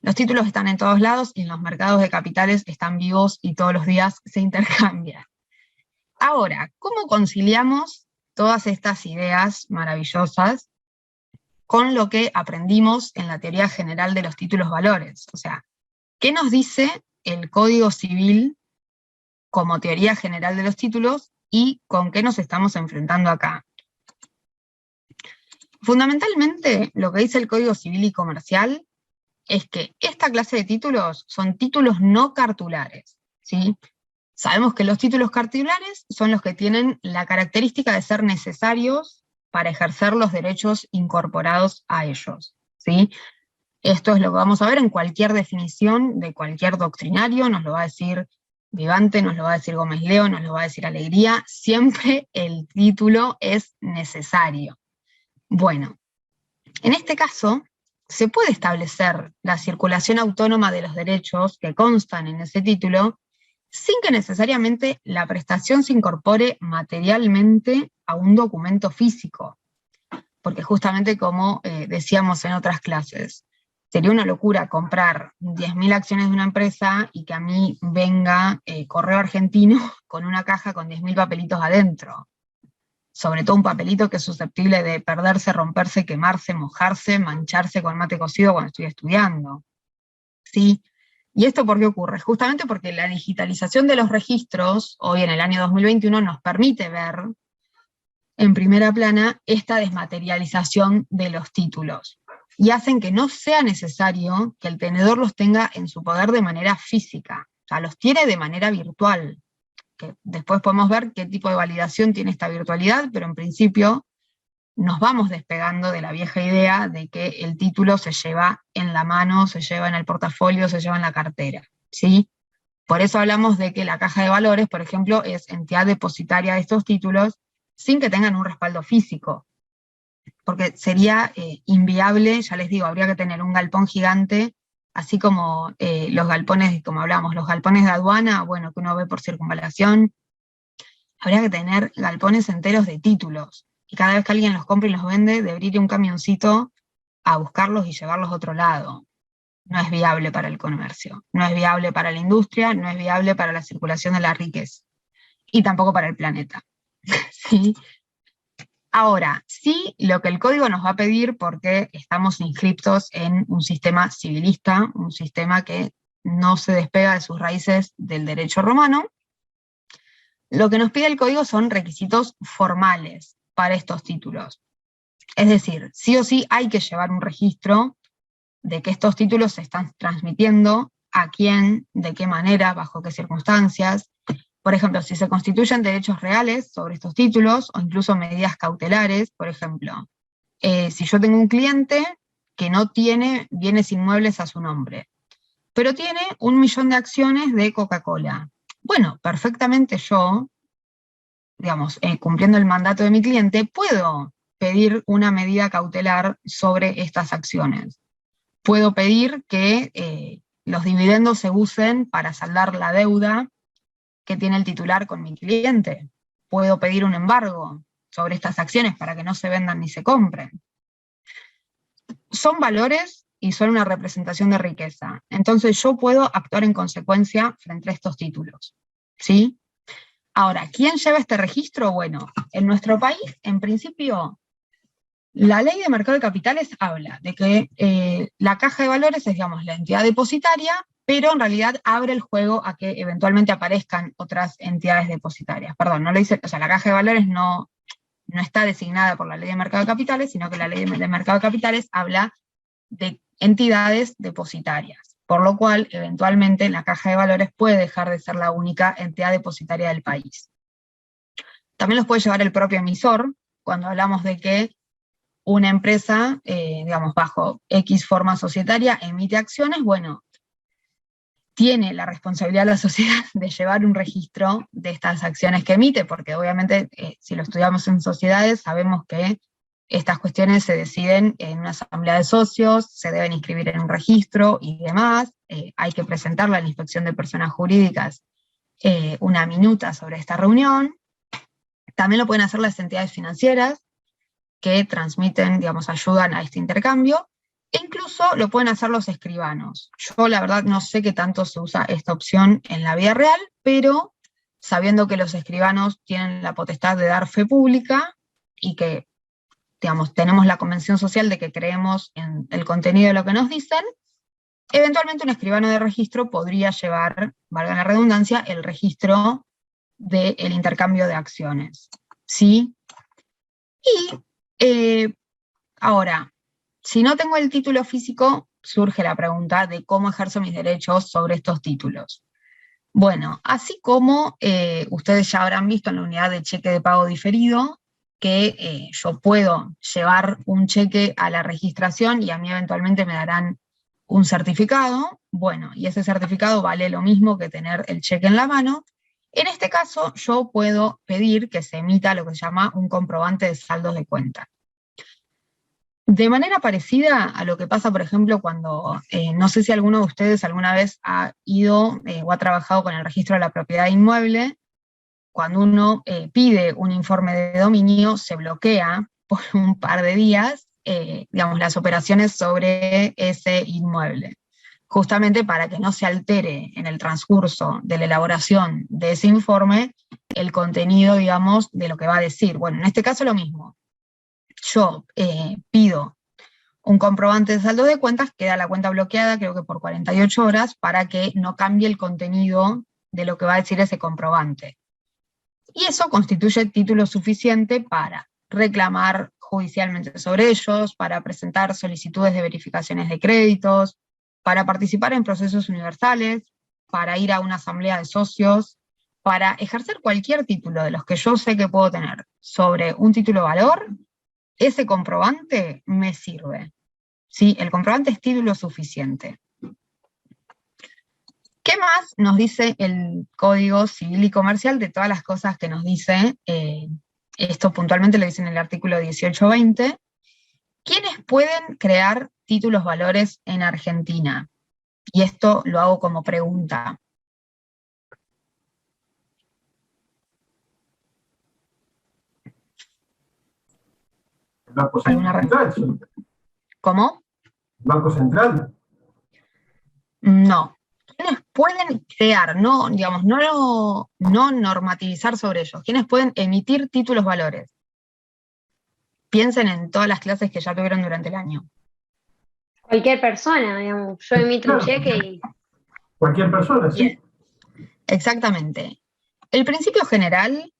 los títulos están en todos lados y en los mercados de capitales están vivos y todos los días se intercambian. Ahora, ¿cómo conciliamos todas estas ideas maravillosas con lo que aprendimos en la teoría general de los títulos valores? O sea, ¿qué nos dice el Código Civil como teoría general de los títulos y con qué nos estamos enfrentando acá? Fundamentalmente, lo que dice el Código Civil y Comercial es que esta clase de títulos son títulos no cartulares, ¿sí? Sabemos que los títulos cartulares son los que tienen la característica de ser necesarios para ejercer los derechos incorporados a ellos, ¿sí? Esto es lo que vamos a ver en cualquier definición de cualquier doctrinario, nos lo va a decir Vivante, nos lo va a decir Gómez Leo, nos lo va a decir Alegría, siempre el título es necesario. Bueno, en este caso, se puede establecer la circulación autónoma de los derechos que constan en ese título sin que necesariamente la prestación se incorpore materialmente a un documento físico. Porque justamente como decíamos en otras clases, sería una locura comprar 10.000 acciones de una empresa y que a mí venga Correo Argentino con una caja con 10.000 papelitos adentro. Sobre todo un papelito que es susceptible de perderse, romperse, quemarse, mojarse, mancharse con mate cocido cuando estoy estudiando. ¿Sí? ¿Y esto por qué ocurre? Justamente porque la digitalización de los registros, hoy en el año 2021, nos permite ver en primera plana esta desmaterialización de los títulos, y hacen que no sea necesario que el tenedor los tenga en su poder de manera física, o sea, los tiene de manera virtual, que después podemos ver qué tipo de validación tiene esta virtualidad, pero en principio nos vamos despegando de la vieja idea de que el título se lleva en la mano, se lleva en el portafolio, se lleva en la cartera, ¿sí? Por eso hablamos de que la caja de valores, por ejemplo, es entidad depositaria de estos títulos sin que tengan un respaldo físico, porque sería inviable, ya les digo, habría que tener un galpón gigante, así como los galpones, como hablamos, los galpones de aduana, bueno, que uno ve por circunvalación, habría que tener galpones enteros de títulos, y cada vez que alguien los compra y los vende, debería ir un camioncito a buscarlos y llevarlos a otro lado. No es viable para el comercio, no es viable para la industria, no es viable para la circulación de la riqueza, y tampoco para el planeta. ¿Sí? Ahora, sí, lo que el código nos va a pedir, porque estamos inscriptos en un sistema civilista, un sistema que no se despega de sus raíces del derecho romano, Lo que nos pide el código son requisitos formales para estos títulos. Es decir, sí o sí hay que llevar un registro de que estos títulos se están transmitiendo, a quién, de qué manera, bajo qué circunstancias. Por ejemplo, si se constituyen derechos reales sobre estos títulos, o incluso medidas cautelares, por ejemplo, si yo tengo un cliente que no tiene bienes inmuebles a su nombre, pero tiene 1 millón de acciones de Coca-Cola. Bueno, perfectamente yo, digamos, cumpliendo el mandato de mi cliente, puedo pedir una medida cautelar sobre estas acciones. Puedo pedir que los dividendos se usen para saldar la deuda que tiene el titular con mi cliente. Puedo pedir un embargo sobre estas acciones para que no se vendan ni se compren. Son valores y son una representación de riqueza. Entonces yo puedo actuar en consecuencia frente a estos títulos, ¿sí? Ahora, ¿quién lleva este registro? Bueno, en nuestro país, en principio, la ley de mercado de capitales habla de que la caja de valores es, digamos, la entidad depositaria, pero en realidad abre el juego a que eventualmente aparezcan otras entidades depositarias. Perdón, no lo dice, o sea, la caja de valores no está designada por la ley de mercado de capitales, sino que la ley de mercado de capitales habla de entidades depositarias, por lo cual, eventualmente, la caja de valores puede dejar de ser la única entidad depositaria del país. También los puede llevar el propio emisor, cuando hablamos de que una empresa, digamos, bajo X forma societaria, emite acciones, bueno, tiene la responsabilidad de la sociedad de llevar un registro de estas acciones que emite, porque obviamente, si lo estudiamos en sociedades, sabemos que estas cuestiones se deciden en una asamblea de socios, se deben inscribir en un registro y demás, hay que presentarle a la Inspección de Personas Jurídicas una minuta sobre esta reunión. También lo pueden hacer las entidades financieras, que transmiten, digamos, ayudan a este intercambio, e incluso lo pueden hacer los escribanos. Yo la verdad no sé qué tanto se usa esta opción en la vida real, pero sabiendo que los escribanos tienen la potestad de dar fe pública, y que, digamos, tenemos la convención social de que creemos en el contenido de lo que nos dicen, eventualmente un escribano de registro podría llevar, valga la redundancia, el registro del intercambio de acciones, ¿sí? Y ahora, si no tengo el título físico, surge la pregunta de cómo ejerzo mis derechos sobre estos títulos. Bueno, así como ustedes ya habrán visto en la unidad de cheque de pago diferido, que yo puedo llevar un cheque a la registración y a mí eventualmente me darán un certificado, bueno, y ese certificado vale lo mismo que tener el cheque en la mano. En este caso, yo puedo pedir que se emita lo que se llama un comprobante de saldos de cuenta. De manera parecida a lo que pasa, por ejemplo, cuando, no sé si alguno de ustedes alguna vez ha ido o ha trabajado con el registro de la propiedad inmueble, cuando uno pide un informe de dominio, se bloquea por un par de días, digamos, las operaciones sobre ese inmueble, justamente para que no se altere en el transcurso de la elaboración de ese informe el contenido, digamos, de lo que va a decir. Bueno, en este caso lo mismo. Yo pido un comprobante de saldo de cuentas, queda la cuenta bloqueada, creo que por 48 horas, para que no cambie el contenido de lo que va a decir ese comprobante. Y eso constituye título suficiente para reclamar judicialmente sobre ellos, para presentar solicitudes de verificaciones de créditos, para participar en procesos universales, para ir a una asamblea de socios, para ejercer cualquier título de los que yo sé que puedo tener sobre un título de valor. Ese comprobante me sirve. ¿Sí? El comprobante es título suficiente. ¿Qué más nos dice el Código Civil y Comercial de todas las cosas que nos dice? Esto puntualmente lo dice en el artículo 1820. ¿Quiénes pueden crear títulos valores en Argentina? Y esto lo hago como pregunta. Banco Central. ¿Cómo? Banco Central. No. ¿Quiénes pueden crear? No, digamos, no normativizar sobre ellos. ¿Quiénes pueden emitir títulos valores? Piensen en todas las clases que ya tuvieron durante el año. Cualquier persona, digamos. Yo emito un cheque y... Cualquier persona, sí. Bien. Exactamente. El principio general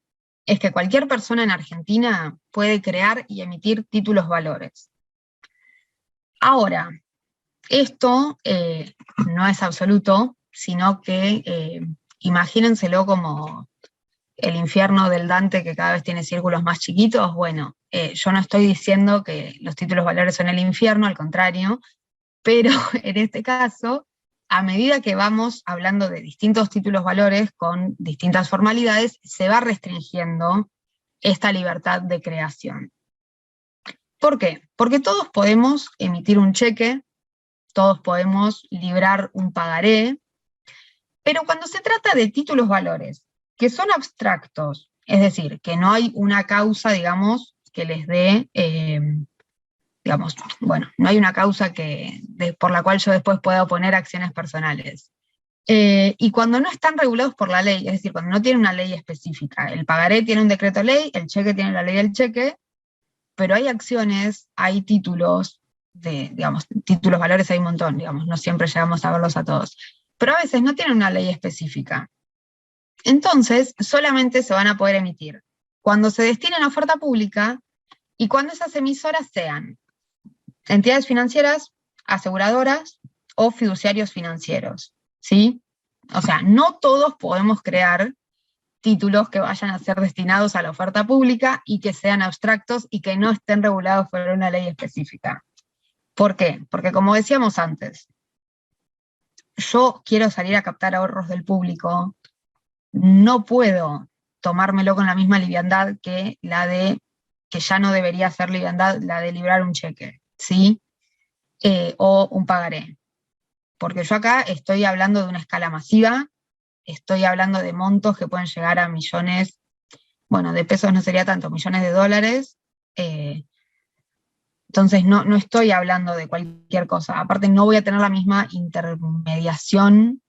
es que cualquier persona en Argentina puede crear y emitir títulos valores. Ahora, esto no es absoluto, sino que imagínenselo como el infierno del Dante que cada vez tiene círculos más chiquitos. Bueno, yo no estoy diciendo que los títulos valores son el infierno, al contrario, pero en este caso, a medida que vamos hablando de distintos títulos valores con distintas formalidades, se va restringiendo esta libertad de creación. ¿Por qué? Porque todos podemos emitir un cheque, todos podemos librar un pagaré, pero cuando se trata de títulos valores, que son abstractos, es decir, que no hay una causa, digamos, que les dé, digamos, bueno, no hay una causa por la cual yo después pueda oponer acciones personales. Y cuando no están regulados por la ley, es decir, cuando no tienen una ley específica, el pagaré tiene un decreto ley, el cheque tiene la ley del cheque, pero hay acciones, hay títulos, digamos, títulos valores hay un montón, digamos, no siempre llegamos a verlos a todos, pero a veces no tienen una ley específica. Entonces, solamente se van a poder emitir cuando se destinen a oferta pública y cuando esas emisoras sean entidades financieras, aseguradoras o fiduciarios financieros, ¿sí? O sea, no todos podemos crear títulos que vayan a ser destinados a la oferta pública y que sean abstractos y que no estén regulados por una ley específica. ¿Por qué? Porque como decíamos antes, yo quiero salir a captar ahorros del público, no puedo tomármelo con la misma liviandad que la de, que ya no debería ser liviandad, la de librar un cheque, ¿sí? O un pagaré. Porque yo acá estoy hablando de una escala masiva, estoy hablando de montos que pueden llegar a millones, bueno, de pesos no sería tanto, millones de dólares, entonces no estoy hablando de cualquier cosa. Aparte no voy a tener la misma intermediación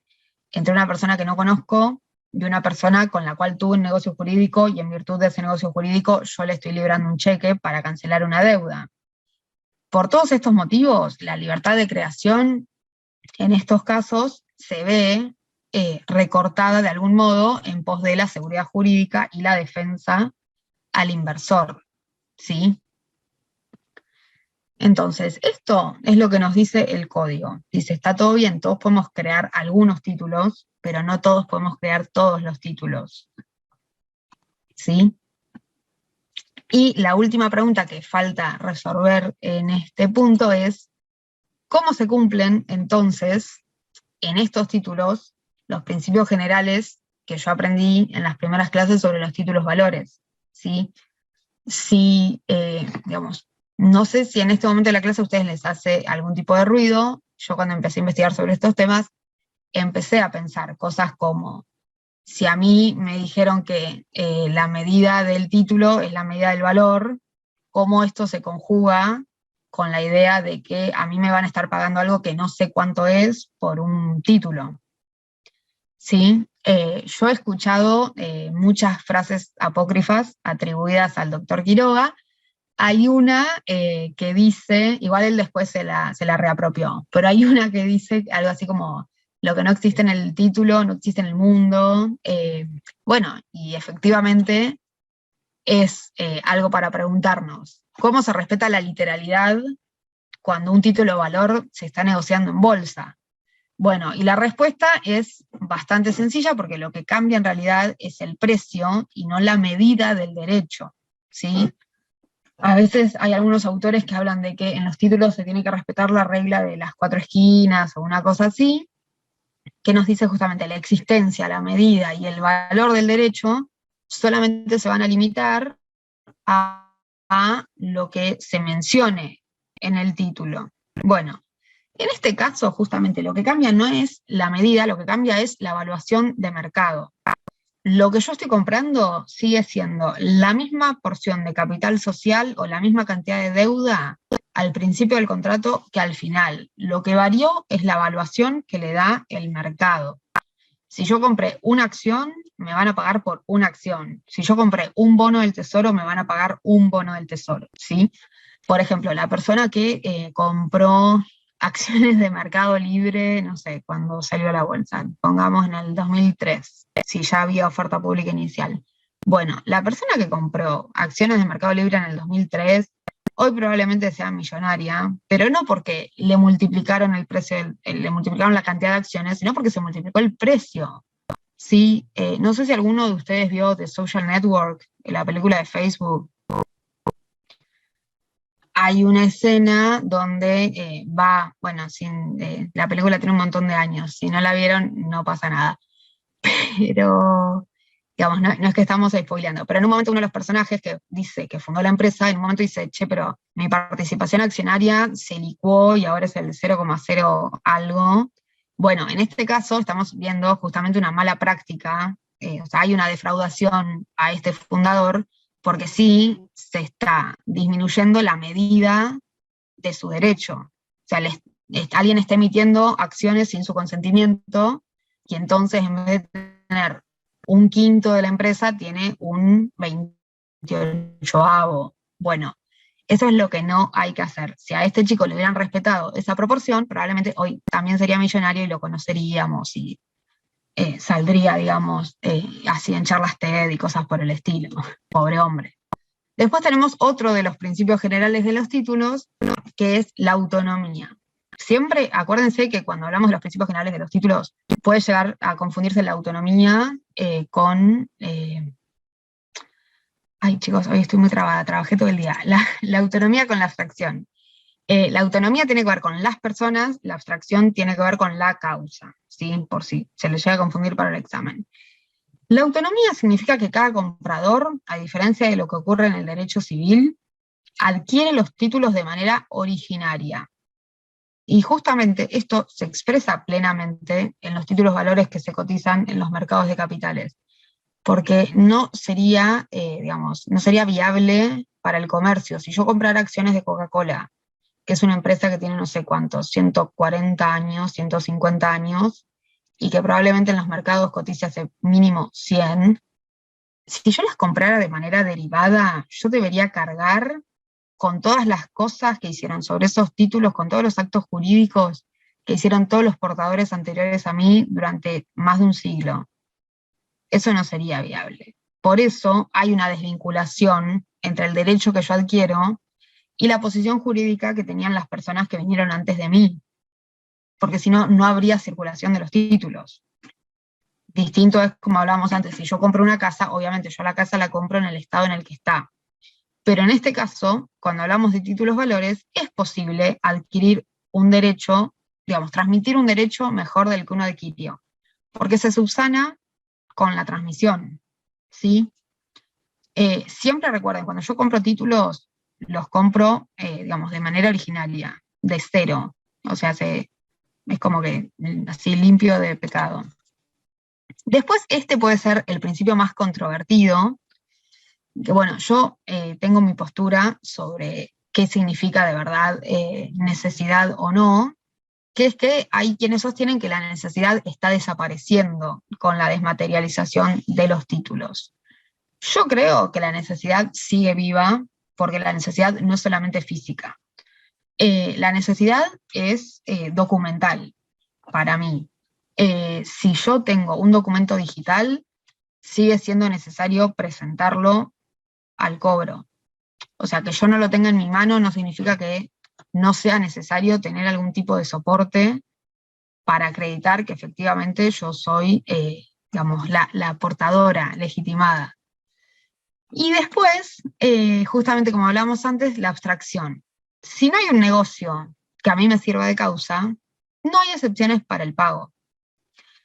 entre una persona que no conozco y una persona con la cual tuve un negocio jurídico y en virtud de ese negocio jurídico yo le estoy librando un cheque para cancelar una deuda. Por todos estos motivos, la libertad de creación en estos casos se ve recortada de algún modo en pos de la seguridad jurídica y la defensa al inversor, ¿sí? Entonces, esto es lo que nos dice el código. Dice, está todo bien, todos podemos crear algunos títulos, pero no todos podemos crear todos los títulos, ¿sí? Y la última pregunta que falta resolver en este punto es, ¿cómo se cumplen entonces en estos títulos los principios generales que yo aprendí en las primeras clases sobre los títulos valores? ¿Sí? Si, digamos, no sé si en este momento de la clase a ustedes les hace algún tipo de ruido. Yo cuando empecé a investigar sobre estos temas, empecé a pensar cosas como, si a mí me dijeron que la medida del título es la medida del valor, ¿cómo esto se conjuga con la idea de que a mí me van a estar pagando algo que no sé cuánto es por un título? ¿Sí? Yo he escuchado muchas frases apócrifas atribuidas al doctor Quiroga. Hay una que dice, igual él después se la reapropió, pero hay una que dice algo así como, lo que no existe en el título, no existe en el mundo. Bueno, y efectivamente es algo para preguntarnos, ¿cómo se respeta la literalidad cuando un título de valor se está negociando en bolsa? Bueno, y la respuesta es bastante sencilla porque lo que cambia en realidad es el precio y no la medida del derecho, ¿sí? A veces hay algunos autores que hablan de que en los títulos se tiene que respetar la regla de las 4 esquinas o una cosa así, que nos dice justamente la existencia, la medida y el valor del derecho solamente se van a limitar a lo que se mencione en el título. Bueno, en este caso, justamente, lo que cambia no es la medida, lo que cambia es la evaluación de mercado. Lo que yo estoy comprando sigue siendo la misma porción de capital social o la misma cantidad de deuda al principio del contrato que al final. Lo que varió es la evaluación que le da el mercado. Si yo compré una acción, me van a pagar por una acción. Si yo compré un bono del tesoro, me van a pagar un bono del tesoro, ¿sí? Por ejemplo, la persona que compró acciones de Mercado Libre, no sé, cuando salió la bolsa, pongamos en el 2003, si ya había oferta pública inicial. Bueno, la persona que compró acciones de Mercado Libre en el 2003, hoy probablemente sea millonaria, pero no porque le multiplicaron el precio, le multiplicaron la cantidad de acciones, sino porque se multiplicó el precio. Sí, no sé si alguno de ustedes vio The Social Network, la película de Facebook. Hay una escena donde la película tiene un montón de años, si no la vieron no pasa nada, pero digamos, no es que estamos spoileando, pero en un momento uno de los personajes que dice que fundó la empresa, en un momento dice, che, pero mi participación accionaria se licuó y ahora es el 0,0 algo. Bueno, en este caso estamos viendo justamente una mala práctica, o sea, hay una defraudación a este fundador, porque sí se está disminuyendo la medida de su derecho. O sea, alguien está emitiendo acciones sin su consentimiento, y entonces en vez de tener un quinto de la empresa, tiene un 28avo. Bueno, eso es lo que no hay que hacer. Si a este chico le hubieran respetado esa proporción, probablemente hoy también sería millonario y lo conoceríamos y saldría, digamos, así en charlas TED y cosas por el estilo. Pobre hombre. Después tenemos otro de los principios generales de los títulos, que es la autonomía. Siempre, acuérdense que cuando hablamos de los principios generales de los títulos, puede llegar a confundirse la autonomía con... ay, chicos, hoy estoy muy trabada, trabajé todo el día. La autonomía con la abstracción. La autonomía tiene que ver con las personas, la abstracción tiene que ver con la causa, ¿sí? Por si se les llega a confundir para el examen. La autonomía significa que cada comprador, a diferencia de lo que ocurre en el derecho civil, adquiere los títulos de manera originaria. Y justamente esto se expresa plenamente en los títulos valores que se cotizan en los mercados de capitales, porque no sería, no sería viable para el comercio. Si yo comprara acciones de Coca-Cola, que es una empresa que tiene no sé cuántos, 140 años, 150 años, y que probablemente en los mercados cotice hace mínimo 100, si yo las comprara de manera derivada, yo debería cargar con todas las cosas que hicieron sobre esos títulos, con todos los actos jurídicos que hicieron todos los portadores anteriores a mí durante más de un siglo. Eso no sería viable. Por eso hay una desvinculación entre el derecho que yo adquiero y la posición jurídica que tenían las personas que vinieron antes de mí, porque si no, no habría circulación de los títulos. Distinto es como hablábamos antes, si yo compro una casa, obviamente yo la casa la compro en el estado en el que está. Pero en este caso, cuando hablamos de títulos valores, es posible adquirir un derecho, digamos, transmitir un derecho mejor del que uno adquirió, porque se subsana con la transmisión, ¿sí? Siempre recuerden, cuando yo compro títulos, los compro, digamos, de manera originaria, de cero, o sea, es como que así limpio de pecado. Después, este puede ser el principio más controvertido, que bueno, yo tengo mi postura sobre qué significa de verdad necesidad o no, que es que hay quienes sostienen que la necesidad está desapareciendo con la desmaterialización de los títulos. Yo creo que la necesidad sigue viva, porque la necesidad no es solamente física. La necesidad es documental, para mí. Si yo tengo un documento digital, sigue siendo necesario presentarlo al cobro. O sea, que yo no lo tenga en mi mano no significa que no sea necesario tener algún tipo de soporte para acreditar que efectivamente yo soy, digamos, la portadora legitimada. Y después, justamente como hablamos antes, la abstracción. Si no hay un negocio que a mí me sirva de causa, no hay excepciones para el pago.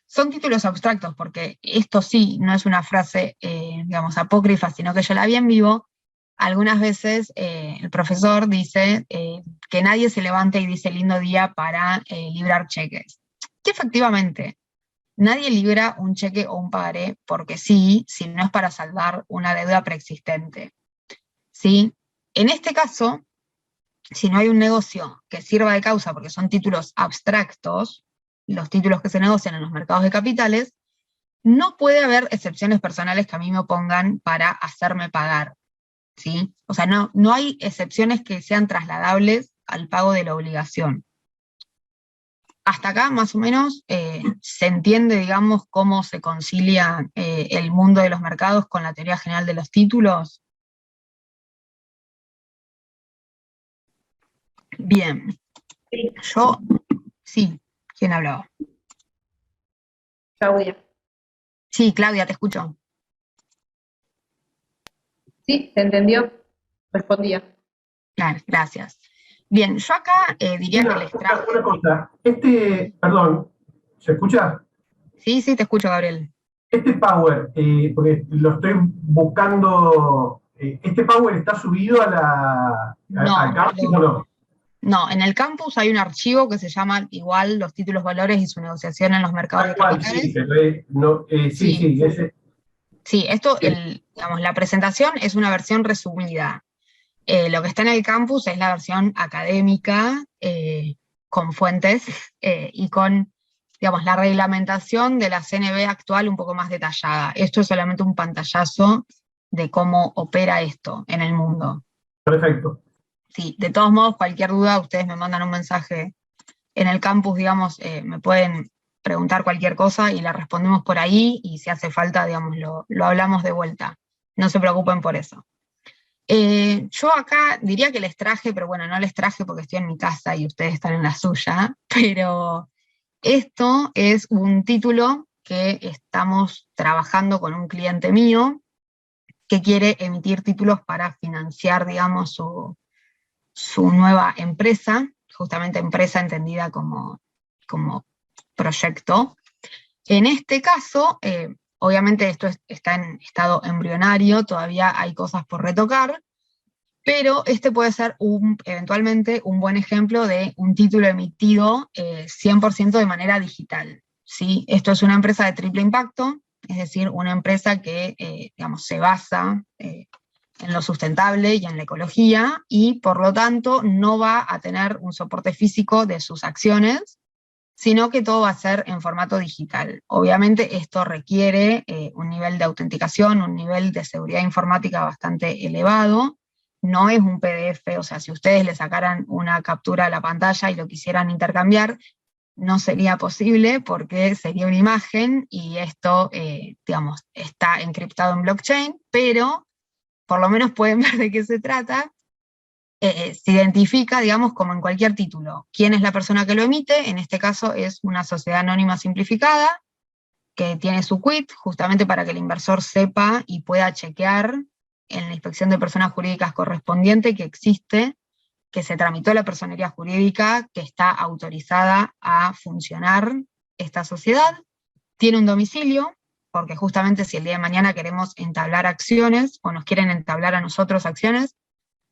Son títulos abstractos, porque esto sí, no es una frase, digamos, apócrifa, sino que yo la vi en vivo. Algunas veces el profesor dice que nadie se levante y dice lindo día para librar cheques. Que efectivamente, nadie libra un cheque o un pagaré porque sí, si no es para saldar una deuda preexistente. ¿Sí? En este caso, si no hay un negocio que sirva de causa, porque son títulos abstractos, los títulos que se negocian en los mercados de capitales, no puede haber excepciones personales que a mí me opongan para hacerme pagar, ¿sí? O sea, no hay excepciones que sean trasladables al pago de la obligación. hasta acá, más o menos, se entiende, digamos, cómo se concilia el mundo de los mercados con la teoría general de los títulos. Bien. Sí, ¿quién hablaba? Claudia. Sí, Claudia, te escucho. Sí, ¿se entendió? Respondía. Claro, gracias. Bien, yo acá diría que les traje... Una cosa, perdón, ¿se escucha? Sí, te escucho, Gabriel. Este Power, porque lo estoy buscando, ¿este Power está subido al campus o no? No, en el campus hay un archivo que se llama igual los títulos valores y su negociación en los mercados de capitales. Sí, ese. Sí, esto, digamos, la presentación es una versión resumida. Lo que está en el campus es la versión académica, con fuentes y con, digamos, la reglamentación de la CNB actual un poco más detallada. Esto es solamente un pantallazo de cómo opera esto en el mundo. Perfecto. Sí, de todos modos, cualquier duda, ustedes me mandan un mensaje en el campus, digamos, me pueden preguntar cualquier cosa y la respondemos por ahí, y si hace falta, digamos, lo hablamos de vuelta. No se preocupen por eso. Yo acá diría que les traje, pero bueno, no les traje porque estoy en mi casa y ustedes están en la suya, pero esto es un título que estamos trabajando con un cliente mío que quiere emitir títulos para financiar, digamos, su nueva empresa, justamente empresa entendida como proyecto. En este caso, obviamente esto está en estado embrionario, todavía hay cosas por retocar, pero este puede ser eventualmente un buen ejemplo de un título emitido 100% de manera digital, ¿sí? Esto es una empresa de triple impacto, es decir, una empresa que digamos, se basa en lo sustentable y en la ecología, y por lo tanto no va a tener un soporte físico de sus acciones, sino que todo va a ser en formato digital. Obviamente esto requiere un nivel de autenticación, un nivel de seguridad informática bastante elevado. No es un PDF, o sea, si ustedes le sacaran una captura a la pantalla y lo quisieran intercambiar, no sería posible porque sería una imagen y esto, digamos, está encriptado en blockchain, pero por lo menos pueden ver de qué se trata. Se identifica, digamos, como en cualquier título. ¿Quién es la persona que lo emite? En este caso es una sociedad anónima simplificada, que tiene su quit, justamente para que el inversor sepa y pueda chequear en la inspección de personas jurídicas correspondiente que existe, que se tramitó la personería jurídica, que está autorizada a funcionar esta sociedad. Tiene un domicilio, porque justamente si el día de mañana queremos entablar acciones, o nos quieren entablar a nosotros acciones,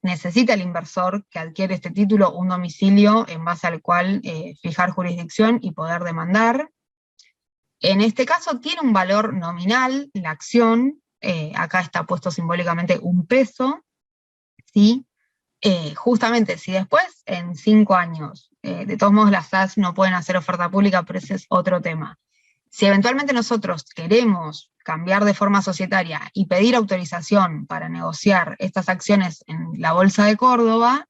necesita el inversor que adquiere este título un domicilio en base al cual fijar jurisdicción y poder demandar. En este caso tiene un valor nominal, la acción, acá está puesto simbólicamente un peso, ¿sí? Justamente si después, en 5 años, de todos modos las SAS no pueden hacer oferta pública, pero ese es otro tema. Si eventualmente nosotros queremos cambiar de forma societaria y pedir autorización para negociar estas acciones en la Bolsa de Córdoba,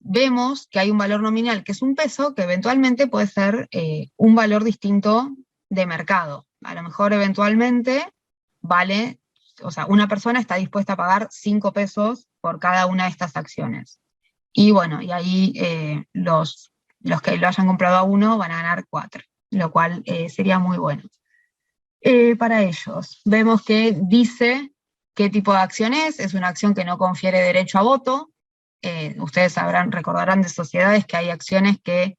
vemos que hay un valor nominal que es un peso, que eventualmente puede ser un valor distinto de mercado. A lo mejor eventualmente vale, o sea, una persona está dispuesta a pagar 5 pesos por cada una de estas acciones. Y bueno, y ahí los que lo hayan comprado a 1 van a ganar 4. Lo cual sería muy bueno. Para ellos, vemos que dice qué tipo de acción es una acción que no confiere derecho a voto. Ustedes recordarán de sociedades que hay acciones que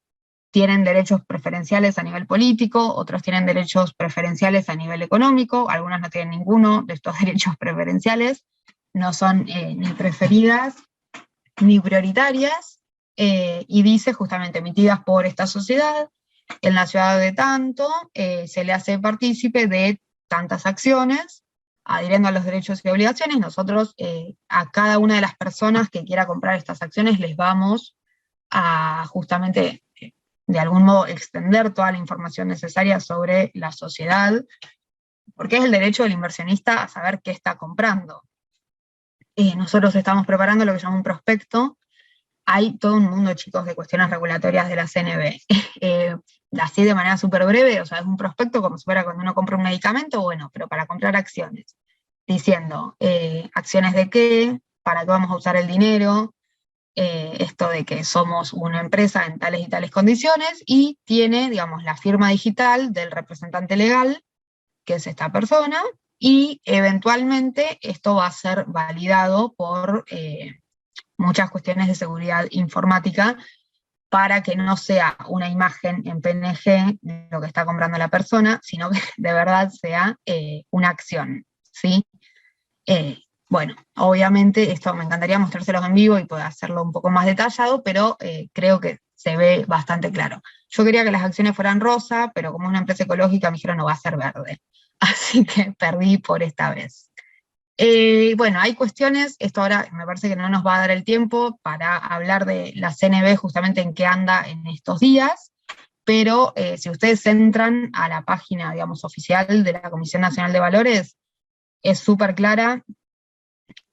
tienen derechos preferenciales a nivel político, otros tienen derechos preferenciales a nivel económico, algunas no tienen ninguno de estos derechos preferenciales, no son ni preferidas ni prioritarias, y dice justamente emitidas por esta sociedad, en la ciudad de tanto, se le hace partícipe de tantas acciones, adhiriendo a los derechos y obligaciones. Nosotros a cada una de las personas que quiera comprar estas acciones les vamos a justamente, de algún modo, extender toda la información necesaria sobre la sociedad, porque es el derecho del inversionista a saber qué está comprando. Nosotros estamos preparando lo que se llama un prospecto. Hay todo un mundo, chicos, de cuestiones regulatorias de la CNB. así de manera súper breve, o sea, es un prospecto como si fuera cuando uno compra un medicamento, bueno, pero para comprar acciones, diciendo acciones de qué, para qué vamos a usar el dinero, esto de que somos una empresa en tales y tales condiciones, y tiene, digamos, la firma digital del representante legal, que es esta persona, y eventualmente esto va a ser validado por muchas cuestiones de seguridad informática, para que no sea una imagen en PNG de lo que está comprando la persona, sino que de verdad sea una acción, ¿sí? Bueno, obviamente esto me encantaría mostrárselos en vivo y poder hacerlo un poco más detallado, pero creo que se ve bastante claro. Yo quería que las acciones fueran rosa, pero como es una empresa ecológica me dijeron no va a ser verde, así que perdí por esta vez. Bueno, hay cuestiones, esto ahora me parece que no nos va a dar el tiempo para hablar de la CNB justamente en qué anda en estos días, pero si ustedes entran a la página, digamos, oficial de la Comisión Nacional de Valores, es súper clara,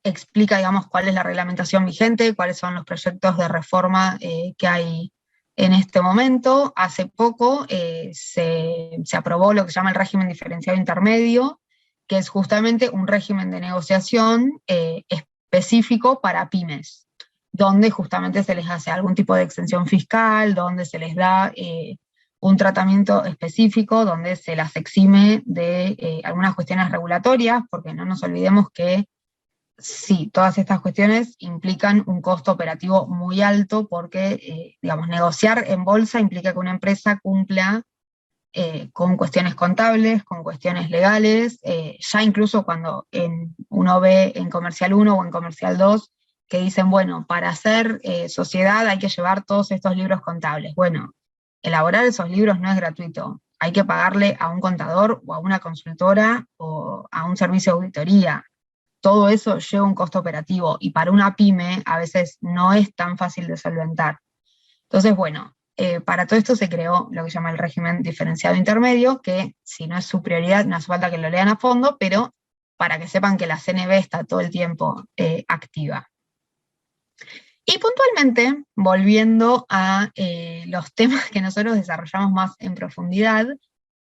explica, digamos, cuál es la reglamentación vigente, cuáles son los proyectos de reforma que hay en este momento. Hace poco se aprobó lo que se llama el régimen diferenciado intermedio, que es justamente un régimen de negociación específico para pymes, donde justamente se les hace algún tipo de exención fiscal, donde se les da un tratamiento específico, donde se las exime de algunas cuestiones regulatorias, porque no nos olvidemos que sí, todas estas cuestiones implican un costo operativo muy alto, porque digamos, negociar en bolsa implica que una empresa cumpla con cuestiones contables, con cuestiones legales, ya incluso cuando uno ve en Comercial 1 o en Comercial 2, que dicen, bueno, para hacer sociedad hay que llevar todos estos libros contables. Bueno, elaborar esos libros no es gratuito, hay que pagarle a un contador o a una consultora o a un servicio de auditoría. Todo eso lleva un costo operativo, y para una pyme a veces no es tan fácil de solventar. Entonces, bueno, para todo esto se creó lo que se llama el régimen diferenciado intermedio, que si no es su prioridad, no hace falta que lo lean a fondo, pero para que sepan que la CNB está todo el tiempo activa. Y puntualmente, volviendo a los temas que nosotros desarrollamos más en profundidad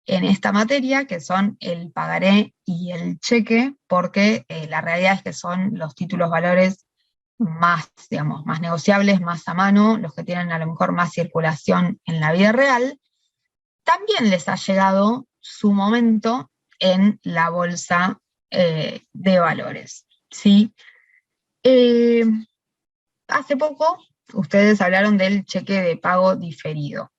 en esta materia, que son el pagaré y el cheque, porque la realidad es que son los títulos valores más, digamos, más negociables, más a mano, los que tienen a lo mejor más circulación en la vida real. También les ha llegado su momento en la bolsa de valores, ¿sí? Hace poco ustedes hablaron del cheque de pago diferido.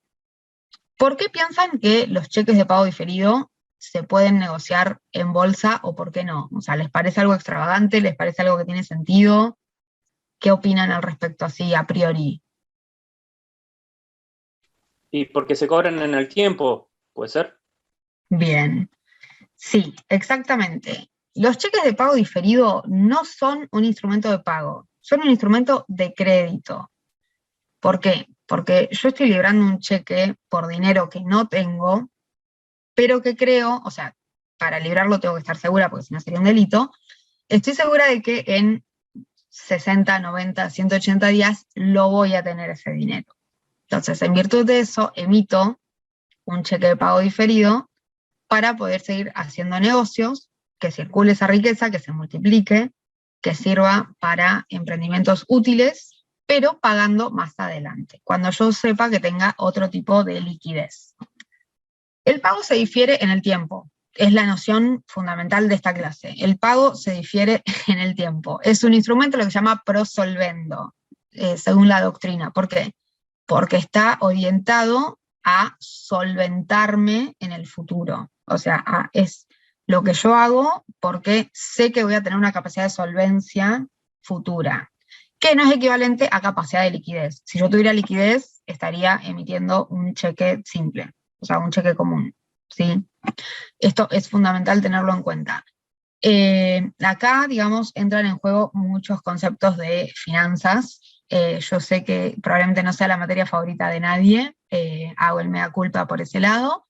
¿Por qué piensan que los cheques de pago diferido se pueden negociar en bolsa o por qué no? O sea, ¿les parece algo extravagante? ¿Les parece algo que tiene sentido? ¿Qué opinan al respecto así a priori? Y porque se cobran en el tiempo, ¿puede ser? Bien, sí, exactamente. Los cheques de pago diferido no son un instrumento de pago, son un instrumento de crédito. ¿Por qué? Porque yo estoy librando un cheque por dinero que no tengo, pero que creo, o sea, para librarlo tengo que estar segura, porque si no sería un delito, estoy segura de que en 60, 90, 180 días lo voy a tener ese dinero. Entonces, en virtud de eso, emito un cheque de pago diferido para poder seguir haciendo negocios, que circule esa riqueza, que se multiplique, que sirva para emprendimientos útiles, pero pagando más adelante, cuando yo sepa que tenga otro tipo de liquidez. El pago se difiere en el tiempo. Es la noción fundamental de esta clase. El pago se difiere en el tiempo. Es un instrumento lo que se llama prosolvendo, según la doctrina. ¿Por qué? Porque está orientado a solventarme en el futuro. O sea, es lo que yo hago porque sé que voy a tener una capacidad de solvencia futura, que no es equivalente a capacidad de liquidez. Si yo tuviera liquidez, estaría emitiendo un cheque simple, o sea, un cheque común, ¿sí? Esto es fundamental tenerlo en cuenta. Acá, digamos, entran en juego muchos conceptos de finanzas. Yo sé que probablemente no sea la materia favorita de nadie, hago el mea culpa por ese lado,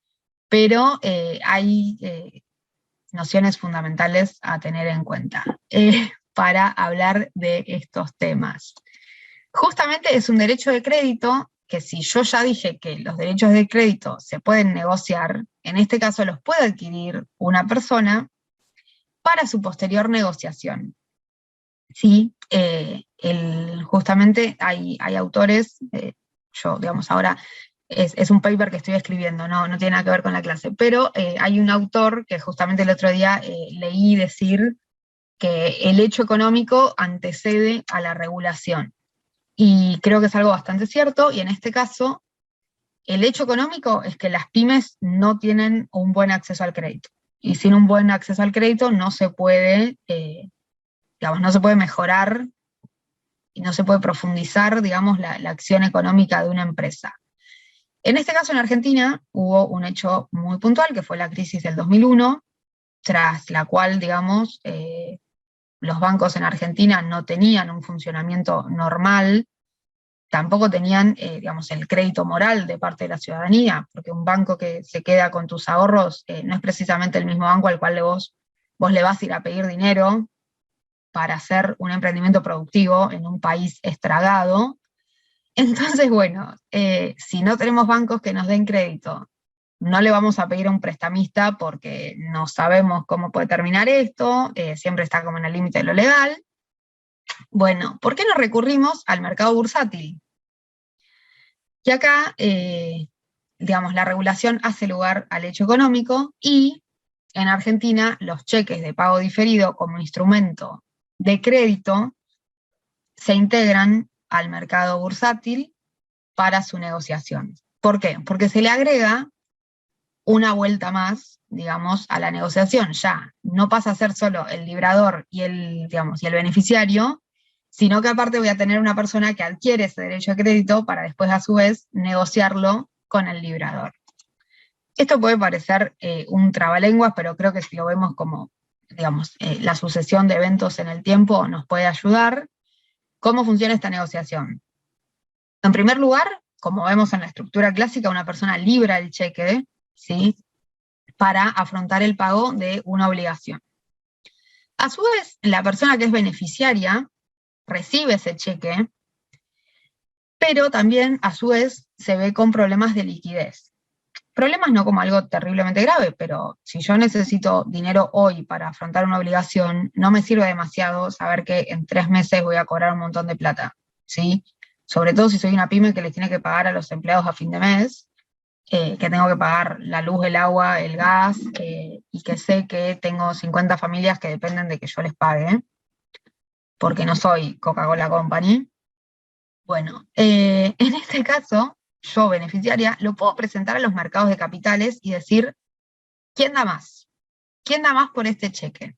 pero hay nociones fundamentales a tener en cuenta para hablar de estos temas. Justamente es un derecho de crédito que si yo ya dije que los derechos de crédito se pueden negociar, en este caso los puede adquirir una persona para su posterior negociación. ¿Sí? Justamente hay autores, yo, digamos, ahora es un paper que estoy escribiendo, no tiene nada que ver con la clase, pero hay un autor que justamente el otro día leí decir que el hecho económico antecede a la regulación. Y creo que es algo bastante cierto, y en este caso, el hecho económico es que las pymes no tienen un buen acceso al crédito. Y sin un buen acceso al crédito no se puede, digamos, no se puede mejorar y no se puede profundizar, digamos, la acción económica de una empresa. En este caso, en Argentina, hubo un hecho muy puntual, que fue la crisis del 2001, tras la cual, digamos, los bancos en Argentina no tenían un funcionamiento normal, tampoco tenían, digamos, el crédito moral de parte de la ciudadanía, porque un banco que se queda con tus ahorros no es precisamente el mismo banco al cual vos le vas a ir a pedir dinero para hacer un emprendimiento productivo en un país estragado. Entonces, bueno, si no tenemos bancos que nos den crédito, no le vamos a pedir a un prestamista porque no sabemos cómo puede terminar esto, siempre está como en el límite de lo legal. Bueno, ¿por qué no recurrimos al mercado bursátil? Y acá, digamos, la regulación hace lugar al hecho económico, y en Argentina los cheques de pago diferido como instrumento de crédito se integran al mercado bursátil para su negociación. ¿Por qué? Porque se le agrega una vuelta más, digamos, a la negociación. Ya no pasa a ser solo el librador y el beneficiario, sino que aparte voy a tener una persona que adquiere ese derecho de crédito para después, a su vez, negociarlo con el librador. Esto puede parecer un trabalenguas, pero creo que si lo vemos como, digamos, la sucesión de eventos en el tiempo nos puede ayudar. ¿Cómo funciona esta negociación? En primer lugar, como vemos en la estructura clásica, una persona libra el cheque, ¿sí?, para afrontar el pago de una obligación. A su vez, la persona que es beneficiaria recibe ese cheque, pero también, a su vez, se ve con problemas de liquidez. Problemas no como algo terriblemente grave, pero si yo necesito dinero hoy para afrontar una obligación, no me sirve demasiado saber que en 3 meses voy a cobrar un montón de plata, ¿sí? Sobre todo si soy una pyme que les tiene que pagar a los empleados a fin de mes, que tengo que pagar la luz, el agua, el gas, y que sé que tengo 50 familias que dependen de que yo les pague, porque no soy Coca-Cola Company. Bueno, en este caso, yo, beneficiaria, lo puedo presentar a los mercados de capitales y decir, ¿quién da más? ¿Quién da más por este cheque?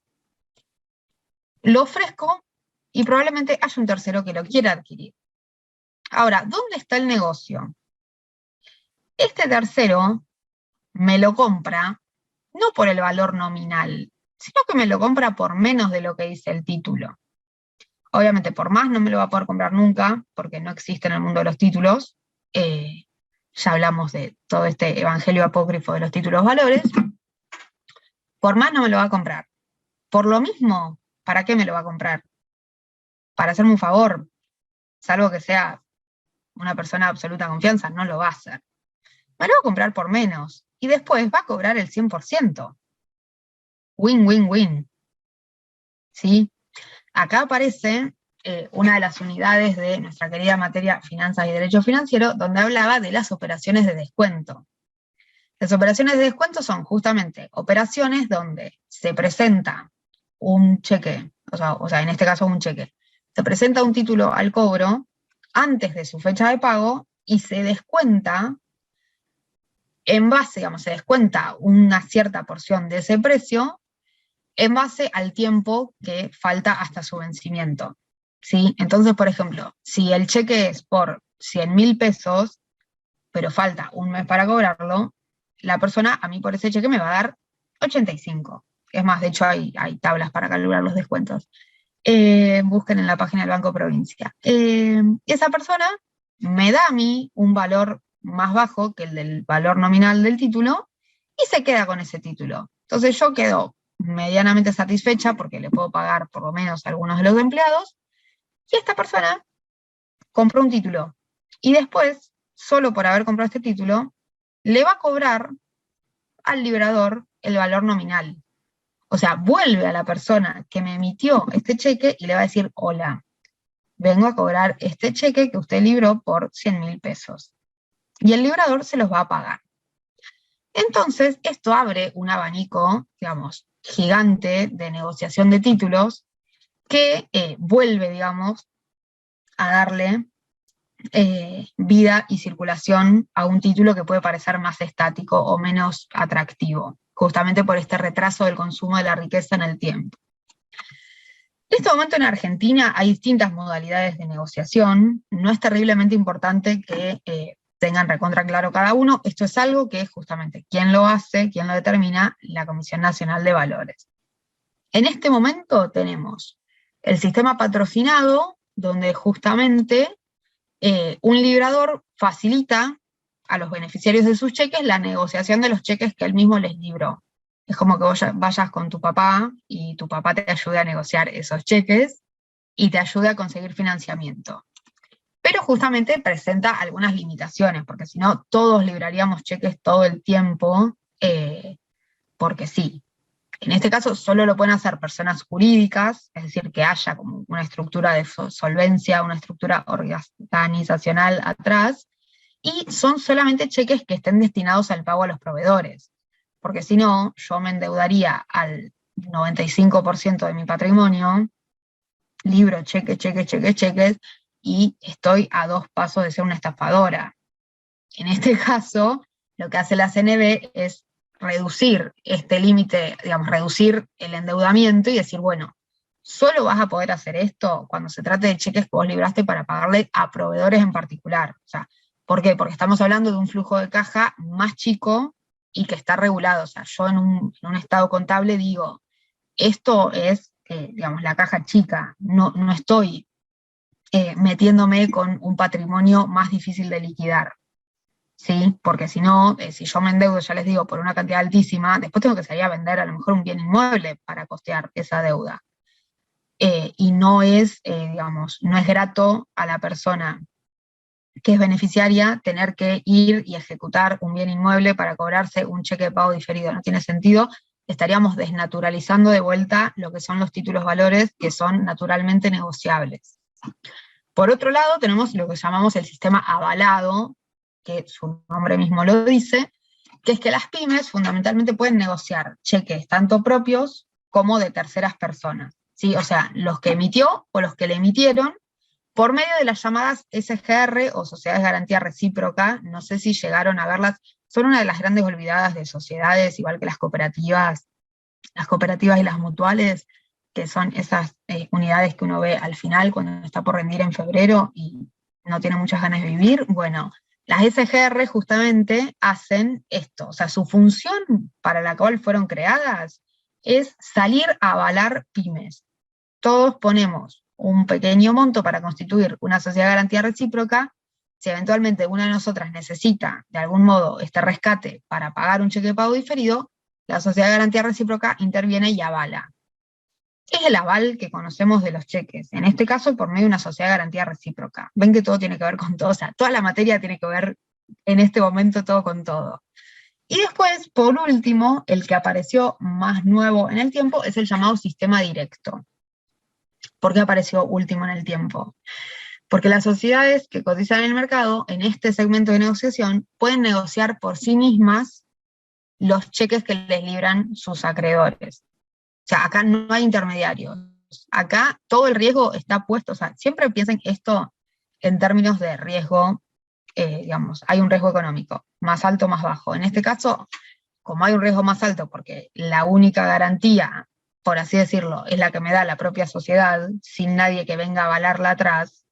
Lo ofrezco y probablemente haya un tercero que lo quiera adquirir. Ahora, ¿dónde está el negocio? Este tercero me lo compra no por el valor nominal, sino que me lo compra por menos de lo que dice el título. Obviamente por más no me lo va a poder comprar nunca, porque no existe en el mundo de los títulos. Ya hablamos de todo este evangelio apócrifo de los títulos valores. Por más no me lo va a comprar. Por lo mismo, ¿para qué me lo va a comprar? Para hacerme un favor, salvo que sea una persona de absoluta confianza, no lo va a hacer. Me lo va a comprar por menos, y después va a cobrar el 100%. Win, win, win. ¿Sí? Acá aparece una de las unidades de nuestra querida materia Finanzas y Derecho Financiero, donde hablaba de las operaciones de descuento. Las operaciones de descuento son justamente operaciones donde se presenta un cheque, o sea, en este caso un cheque, se presenta un título al cobro antes de su fecha de pago y se descuenta en base, digamos, se descuenta una cierta porción de ese precio en base al tiempo que falta hasta su vencimiento, ¿sí? Entonces, por ejemplo, si el cheque es por 100.000 pesos, pero falta un mes para cobrarlo, la persona a mí por ese cheque me va a dar 85. Es más, de hecho hay tablas para calcular los descuentos. Busquen en la página del Banco Provincia. Esa persona me da a mí un valor más bajo que el del valor nominal del título y se queda con ese título. Entonces yo quedo medianamente satisfecha porque le puedo pagar por lo menos a algunos de los empleados, y esta persona compró un título y después solo por haber comprado este título, le va a cobrar al librador el valor nominal. O sea, vuelve a la persona que me emitió este cheque y le va a decir, hola, vengo a cobrar este cheque que usted libró por 100.000 pesos. Y el librador se los va a pagar. Entonces, esto abre un abanico, digamos, gigante de negociación de títulos que vuelve, digamos, a darle vida y circulación a un título que puede parecer más estático o menos atractivo, justamente por este retraso del consumo de la riqueza en el tiempo. En este momento en Argentina hay distintas modalidades de negociación, no es terriblemente importante que tengan recontra claro cada uno, esto es algo que es justamente quién lo hace, quién lo determina, la Comisión Nacional de Valores. En este momento tenemos el sistema patrocinado, donde justamente un librador facilita a los beneficiarios de sus cheques la negociación de los cheques que él mismo les libró. Es como que vos vayas con tu papá y tu papá te ayude a negociar esos cheques y te ayude a conseguir financiamiento. Pero justamente presenta algunas limitaciones, porque si no, todos libraríamos cheques todo el tiempo, porque sí. En este caso solo lo pueden hacer personas jurídicas, es decir, que haya como una estructura de solvencia, una estructura organizacional atrás, y son solamente cheques que estén destinados al pago a los proveedores, porque si no, yo me endeudaría al 95% de mi patrimonio, libro cheques, y estoy a 2 pasos de ser una estafadora. En este caso, lo que hace la CNB es reducir este límite, digamos, reducir el endeudamiento y decir, bueno, solo vas a poder hacer esto cuando se trate de cheques que vos libraste para pagarle a proveedores en particular. O sea, ¿por qué? Porque estamos hablando de un flujo de caja más chico y que está regulado. O sea, yo en un estado contable digo, esto es, digamos, la caja chica, no estoy metiéndome con un patrimonio más difícil de liquidar. ¿Sí? Porque si no, si yo me endeudo, ya les digo, por una cantidad altísima, después tengo que salir a vender a lo mejor un bien inmueble para costear esa deuda. Y no es, digamos, no es grato a la persona que es beneficiaria tener que ir y ejecutar un bien inmueble para cobrarse un cheque de pago diferido. No tiene sentido, estaríamos desnaturalizando de vuelta lo que son los títulos valores que son naturalmente negociables. Por otro lado, tenemos lo que llamamos el sistema avalado, que su nombre mismo lo dice, que es que las pymes fundamentalmente pueden negociar cheques tanto propios como de terceras personas, ¿sí? O sea, los que emitió o los que le emitieron, por medio de las llamadas SGR o Sociedades de Garantía Recíproca, no sé si llegaron a verlas, son una de las grandes olvidadas de sociedades, igual que las cooperativas y las mutuales, que son esas unidades que uno ve al final cuando está por rendir en febrero y no tiene muchas ganas de vivir. Bueno, las SGR justamente hacen esto, o sea, su función para la cual fueron creadas es salir a avalar pymes. Todos ponemos un pequeño monto para constituir una sociedad de garantía recíproca. Si eventualmente una de nosotras necesita de algún modo este rescate para pagar un cheque de pago diferido, la sociedad de garantía recíproca interviene y avala. Es el aval que conocemos de los cheques, en este caso por medio de una sociedad de garantía recíproca. Ven que todo tiene que ver con todo, o sea, toda la materia tiene que ver en este momento todo con todo. Y después, por último, el que apareció más nuevo en el tiempo es el llamado sistema directo. ¿Por qué apareció último en el tiempo? Porque las sociedades que cotizan en el mercado, en este segmento de negociación, pueden negociar por sí mismas los cheques que les libran sus acreedores. O sea, acá no hay intermediarios. Acá todo el riesgo está puesto, o sea, siempre piensen esto en términos de riesgo, digamos, hay un riesgo económico, más alto, más bajo. En este caso, como hay un riesgo más alto, porque la única garantía, por así decirlo, es la que me da la propia sociedad, sin nadie que venga a avalarla atrás,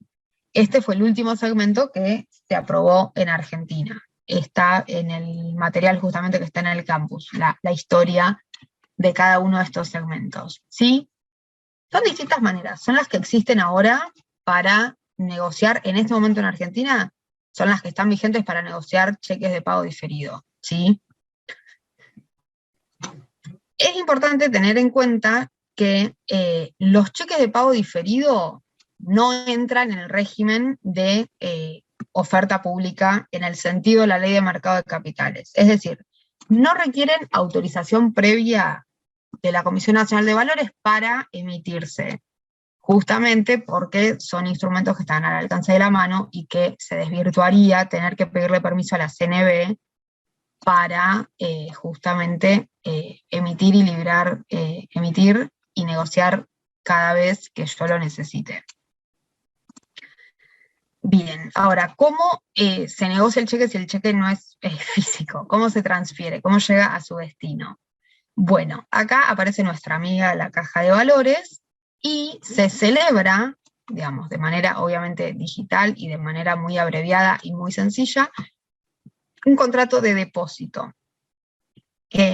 este fue el último segmento que se aprobó en Argentina. Está en el material justamente que está en el campus, la historia de cada uno de estos segmentos, ¿sí? Son distintas maneras, son las que existen ahora para negociar en este momento en Argentina, son las que están vigentes para negociar cheques de pago diferido, ¿sí? Es importante tener en cuenta que los cheques de pago diferido no entran en el régimen de oferta pública en el sentido de la Ley de Mercado de Capitales. Es decir, no requieren autorización previa de la Comisión Nacional de Valores para emitirse, justamente porque son instrumentos que están al alcance de la mano y que se desvirtuaría tener que pedirle permiso a la CNB para justamente emitir y negociar cada vez que yo lo necesite. Bien, ahora, ¿cómo se negocia el cheque si el cheque no es físico? ¿Cómo se transfiere? ¿Cómo llega a su destino? Bueno, acá aparece nuestra amiga la caja de valores y se celebra, digamos, de manera obviamente digital y de manera muy abreviada y muy sencilla, un contrato de depósito.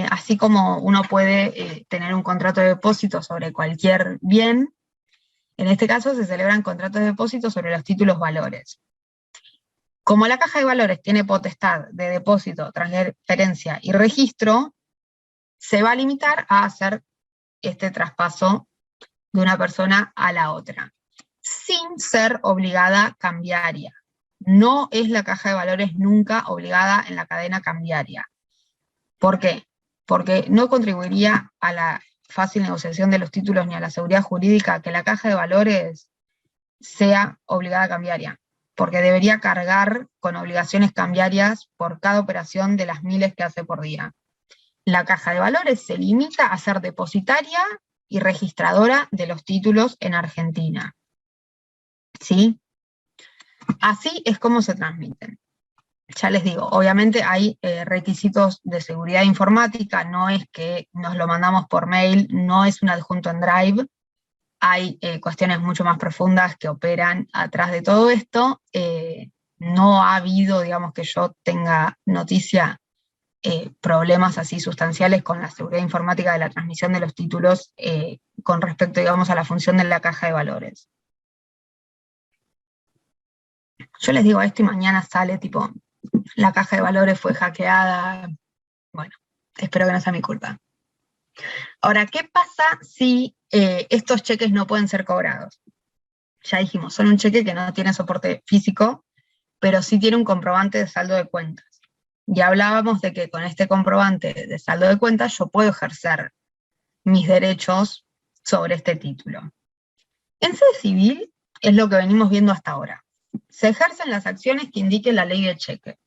Así como uno puede tener un contrato de depósito sobre cualquier bien, en este caso se celebran contratos de depósito sobre los títulos valores. Como la caja de valores tiene potestad de depósito, transferencia y registro, se va a limitar a hacer este traspaso de una persona a la otra, sin ser obligada cambiaria. No es la caja de valores nunca obligada en la cadena cambiaria. ¿Por qué? Porque no contribuiría a la fácil negociación de los títulos ni a la seguridad jurídica que la caja de valores sea obligada cambiaria, porque debería cargar con obligaciones cambiarias por cada operación de las miles que hace por día. La caja de valores se limita a ser depositaria y registradora de los títulos en Argentina. ¿Sí? Así es como se transmiten. Ya les digo, obviamente hay requisitos de seguridad informática, no es que nos lo mandamos por mail, no es un adjunto en Drive, hay cuestiones mucho más profundas que operan atrás de todo esto. No ha habido, digamos, que yo tenga noticia, problemas así sustanciales con la seguridad informática de la transmisión de los títulos con respecto, digamos, a la función de la caja de valores. Yo les digo esto y mañana sale tipo, la caja de valores fue hackeada. Bueno, espero que no sea mi culpa. Ahora, ¿qué pasa si estos cheques no pueden ser cobrados? Ya dijimos, son un cheque que no tiene soporte físico, pero sí tiene un comprobante de saldo de cuentas. Ya hablábamos de que con este comprobante de saldo de cuentas yo puedo ejercer mis derechos sobre este título. En sede civil es lo que venimos viendo hasta ahora. Se ejercen las acciones que indique la ley de cheque.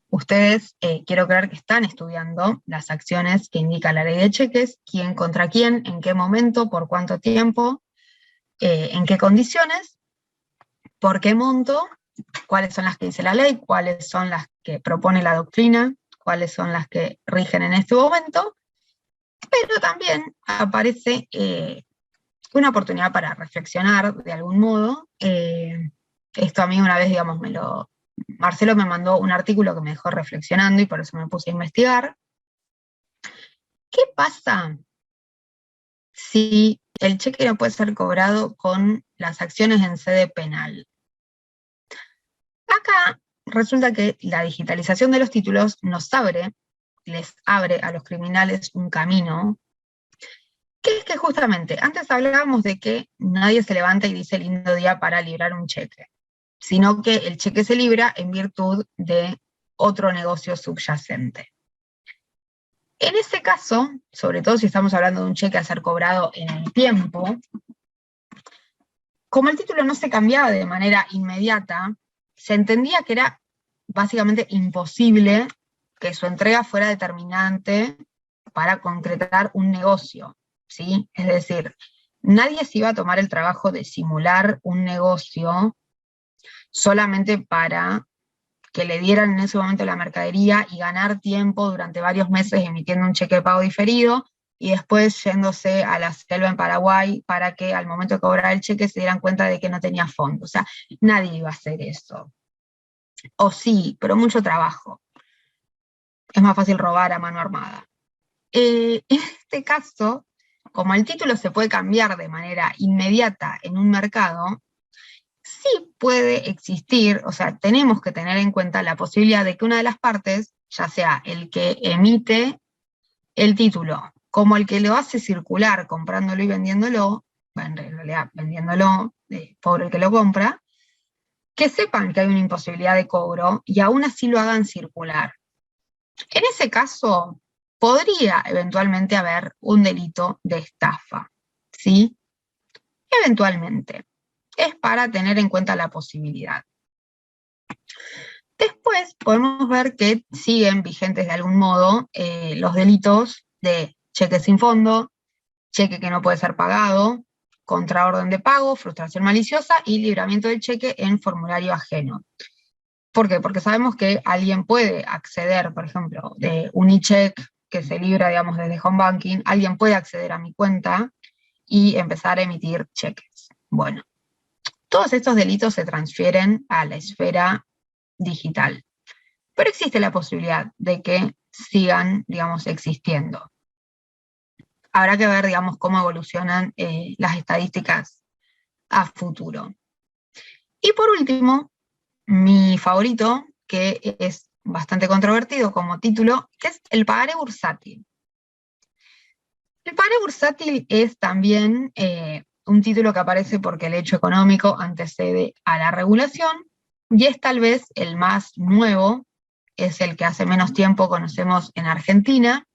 Ustedes, quiero creer que están estudiando las acciones que indica la ley de cheques, quién contra quién, en qué momento, por cuánto tiempo, en qué condiciones, por qué monto, cuáles son las que dice la ley, cuáles son las que propone la doctrina, cuáles son las que rigen en este momento, pero también aparece una oportunidad para reflexionar de algún modo. Esto a mí una vez, digamos, Marcelo me mandó un artículo que me dejó reflexionando y por eso me puse a investigar. ¿Qué pasa si el cheque no puede ser cobrado con las acciones en sede penal? Acá resulta que la digitalización de los títulos les abre a los criminales un camino, que es que justamente, antes hablábamos de que nadie se levanta y dice lindo día para librar un cheque, sino que el cheque se libra en virtud de otro negocio subyacente. En ese caso, sobre todo si estamos hablando de un cheque a ser cobrado en el tiempo, como el título no se cambiaba de manera inmediata, se entendía que era básicamente imposible que su entrega fuera determinante para concretar un negocio, ¿sí? Es decir, nadie se iba a tomar el trabajo de simular un negocio solamente para que le dieran en ese momento la mercadería y ganar tiempo durante varios meses emitiendo un cheque de pago diferido y después yéndose a la selva en Paraguay para que al momento de cobrar el cheque se dieran cuenta de que no tenía fondo. O sea, nadie iba a hacer eso. O sí, pero mucho trabajo. Es más fácil robar a mano armada. En este caso, como el título se puede cambiar de manera inmediata en un mercado, sí puede existir, o sea, tenemos que tener en cuenta la posibilidad de que una de las partes, ya sea el que emite el título, como el que lo hace circular comprándolo y vendiéndolo, bueno, en realidad vendiéndolo, pobre el que lo compra, que sepan que hay una imposibilidad de cobro y aún así lo hagan circular. En ese caso, podría eventualmente haber un delito de estafa, ¿sí? Eventualmente. Es para tener en cuenta la posibilidad. Después podemos ver que siguen vigentes de algún modo los delitos de cheque sin fondo, cheque que no puede ser pagado, contraorden de pago, frustración maliciosa y libramiento del cheque en formulario ajeno. ¿Por qué? Porque sabemos que alguien puede acceder, por ejemplo, de un e-check que se libra, digamos, desde home banking, alguien puede acceder a mi cuenta y empezar a emitir cheques. Bueno, todos estos delitos se transfieren a la esfera digital, pero existe la posibilidad de que sigan, digamos, existiendo. Habrá que ver, digamos, cómo evolucionan las estadísticas a futuro. Y por último, mi favorito, que es bastante controvertido como título, que es el pagaré bursátil. El pagaré bursátil es también un título que aparece porque el hecho económico antecede a la regulación, y es tal vez el más nuevo, es el que hace menos tiempo conocemos en Argentina,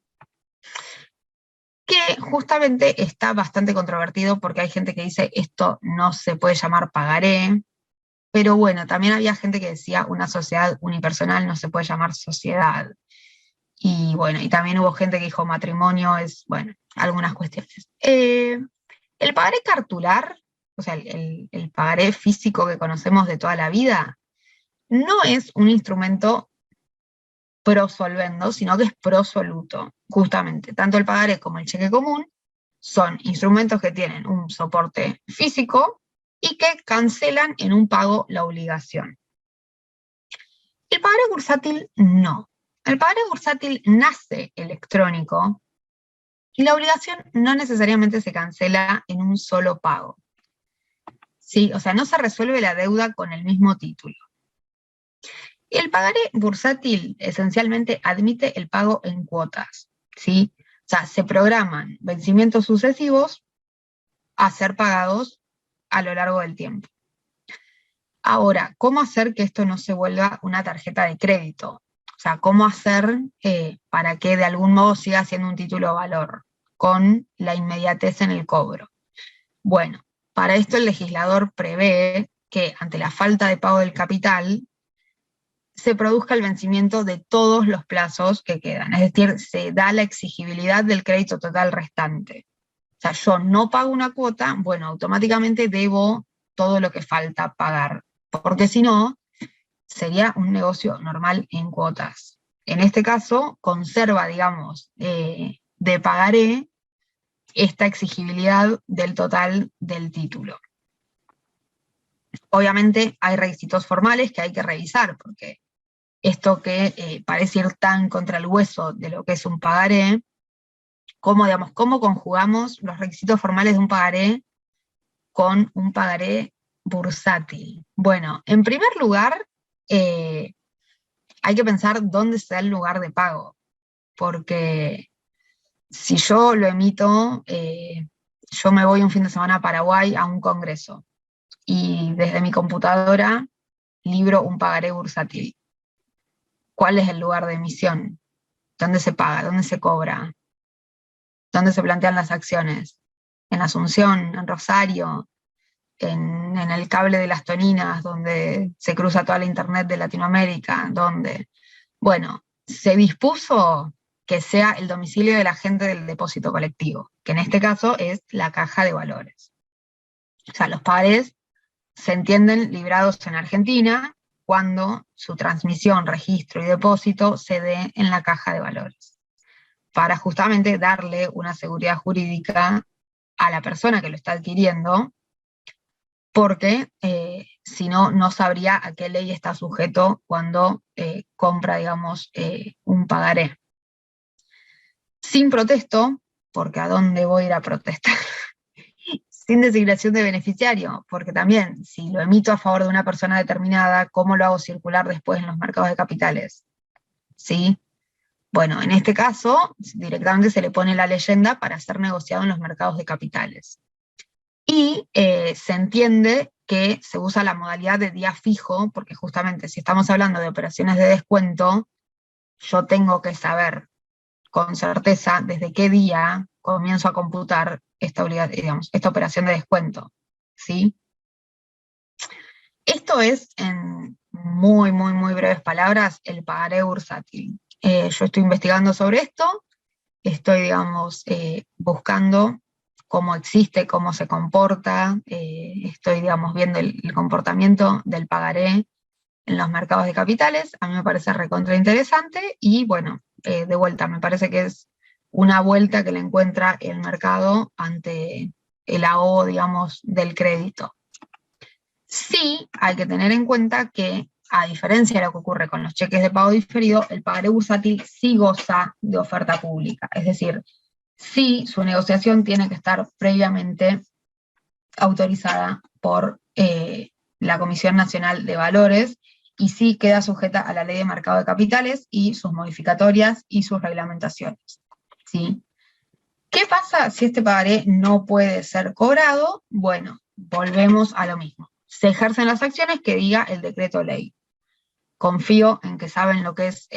que justamente está bastante controvertido porque hay gente que dice esto no se puede llamar pagaré, pero bueno, también había gente que decía una sociedad unipersonal no se puede llamar sociedad. Y bueno, y también hubo gente que dijo matrimonio es, bueno, algunas cuestiones. El pagaré cartular, o sea, el pagaré físico que conocemos de toda la vida, no es un instrumento pro solvendo, sino que es pro soluto, justamente. Tanto el pagaré como el cheque común son instrumentos que tienen un soporte físico y que cancelan en un pago la obligación. El pagaré bursátil no. El pagaré bursátil nace electrónico y la obligación no necesariamente se cancela en un solo pago. ¿Sí? O sea, no se resuelve la deuda con el mismo título. El pagaré bursátil esencialmente admite el pago en cuotas, ¿sí? O sea, se programan vencimientos sucesivos a ser pagados a lo largo del tiempo. Ahora, ¿cómo hacer que esto no se vuelva una tarjeta de crédito? O sea, ¿cómo hacer para que de algún modo siga siendo un título de valor con la inmediatez en el cobro? Bueno, para esto el legislador prevé que ante la falta de pago del capital se produzca el vencimiento de todos los plazos que quedan, es decir, se da la exigibilidad del crédito total restante. O sea, yo no pago una cuota, bueno, automáticamente debo todo lo que falta pagar, porque si no, sería un negocio normal en cuotas. En este caso, conserva, digamos, de pagaré esta exigibilidad del total del título. Obviamente hay requisitos formales que hay que revisar, porque esto que parece ir tan contra el hueso de lo que es un pagaré, ¿cómo conjugamos los requisitos formales de un pagaré con un pagaré bursátil? Bueno, en primer lugar, hay que pensar dónde está el lugar de pago, porque si yo lo emito, yo me voy un fin de semana a Paraguay a un congreso, y desde mi computadora libro un pagaré bursátil. ¿Cuál es el lugar de emisión? ¿Dónde se paga? ¿Dónde se cobra? ¿Dónde se plantean las acciones? ¿En Asunción? ¿En Rosario? ¿En el cable de las Toninas, donde se cruza toda la internet de Latinoamérica? ¿Dónde? Bueno, se dispuso que sea el domicilio del agente del depósito colectivo, que en este caso es la Caja de Valores. O sea, los pagarés se entienden librados en Argentina cuando su transmisión, registro y depósito se dé en la Caja de Valores, para justamente darle una seguridad jurídica a la persona que lo está adquiriendo, porque si no, no sabría a qué ley está sujeto cuando compra, digamos, un pagaré. Sin protesto, porque ¿a dónde voy a ir a protestar? Sin designación de beneficiario, porque también, si lo emito a favor de una persona determinada, ¿cómo lo hago circular después en los mercados de capitales? ¿Sí? Bueno, en este caso, directamente se le pone la leyenda para ser negociado en los mercados de capitales. Y se entiende que se usa la modalidad de día fijo, porque justamente si estamos hablando de operaciones de descuento, yo tengo que saber con certeza desde qué día comienzo a computar esta operación de descuento, ¿sí? Esto es, en muy, muy, muy breves palabras, el pagaré bursátil. Yo estoy investigando sobre esto, estoy, digamos, buscando cómo existe, cómo se comporta, estoy, digamos, viendo el comportamiento del pagaré en los mercados de capitales. A mí me parece recontra interesante y, bueno, de vuelta, me parece que es una vuelta que le encuentra el mercado ante el ahogo, digamos, del crédito. Sí, hay que tener en cuenta que, a diferencia de lo que ocurre con los cheques de pago diferido, el pagaré bursátil sí goza de oferta pública. Es decir, sí su negociación tiene que estar previamente autorizada por la Comisión Nacional de Valores y sí queda sujeta a la Ley de Mercado de Capitales y sus modificatorias y sus reglamentaciones, ¿sí? ¿Qué pasa si este pagaré no puede ser cobrado? Bueno, volvemos a lo mismo. Se ejercen las acciones que diga el decreto ley. Confío en que saben lo que es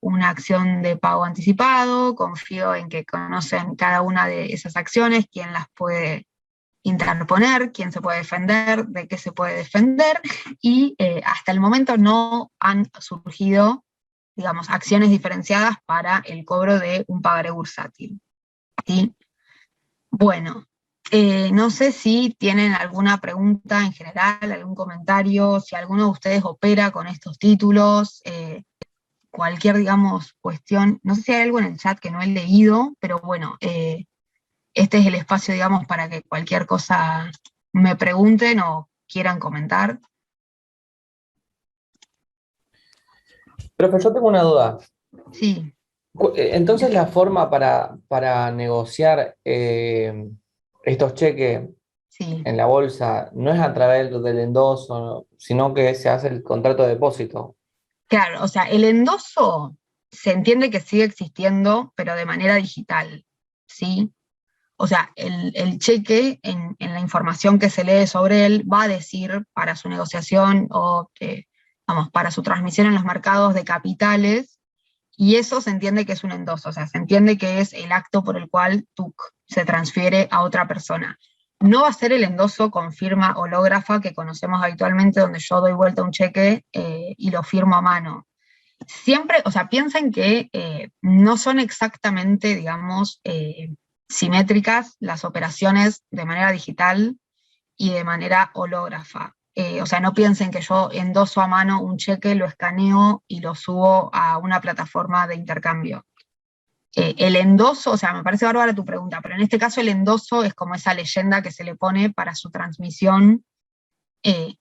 una acción de pago anticipado, confío en que conocen cada una de esas acciones, quién las puede interponer, quién se puede defender, de qué se puede defender, y hasta el momento no han surgido, digamos, acciones diferenciadas para el cobro de un pagaré bursátil, ¿sí? Bueno, no sé si tienen alguna pregunta en general, algún comentario, si alguno de ustedes opera con estos títulos, cualquier, digamos, cuestión. No sé si hay algo en el chat que no he leído, pero bueno, este es el espacio, digamos, para que cualquier cosa me pregunten o quieran comentar. Profe, yo tengo una duda. Sí. Entonces, la forma para negociar estos cheques Sí. en la bolsa no es a través del endoso, sino que se hace el contrato de depósito. Claro, o sea, el endoso se entiende que sigue existiendo, pero de manera digital, ¿sí? O sea, el cheque, en la información que se lee sobre él, va a decir para su negociación o, vamos, para su transmisión en los mercados de capitales, y eso se entiende que es un endoso, o sea, se entiende que es el acto por el cual TUC se transfiere a otra persona. No va a ser el endoso con firma hológrafa que conocemos habitualmente, donde yo doy vuelta un cheque y lo firmo a mano. Siempre, o sea, piensen que no son exactamente, digamos, simétricas las operaciones de manera digital y de manera hológrafa. O sea, no piensen que yo endoso a mano un cheque, lo escaneo y lo subo a una plataforma de intercambio. El endoso, o sea, me parece bárbara tu pregunta, pero en este caso el endoso es como esa leyenda que se le pone para su transmisión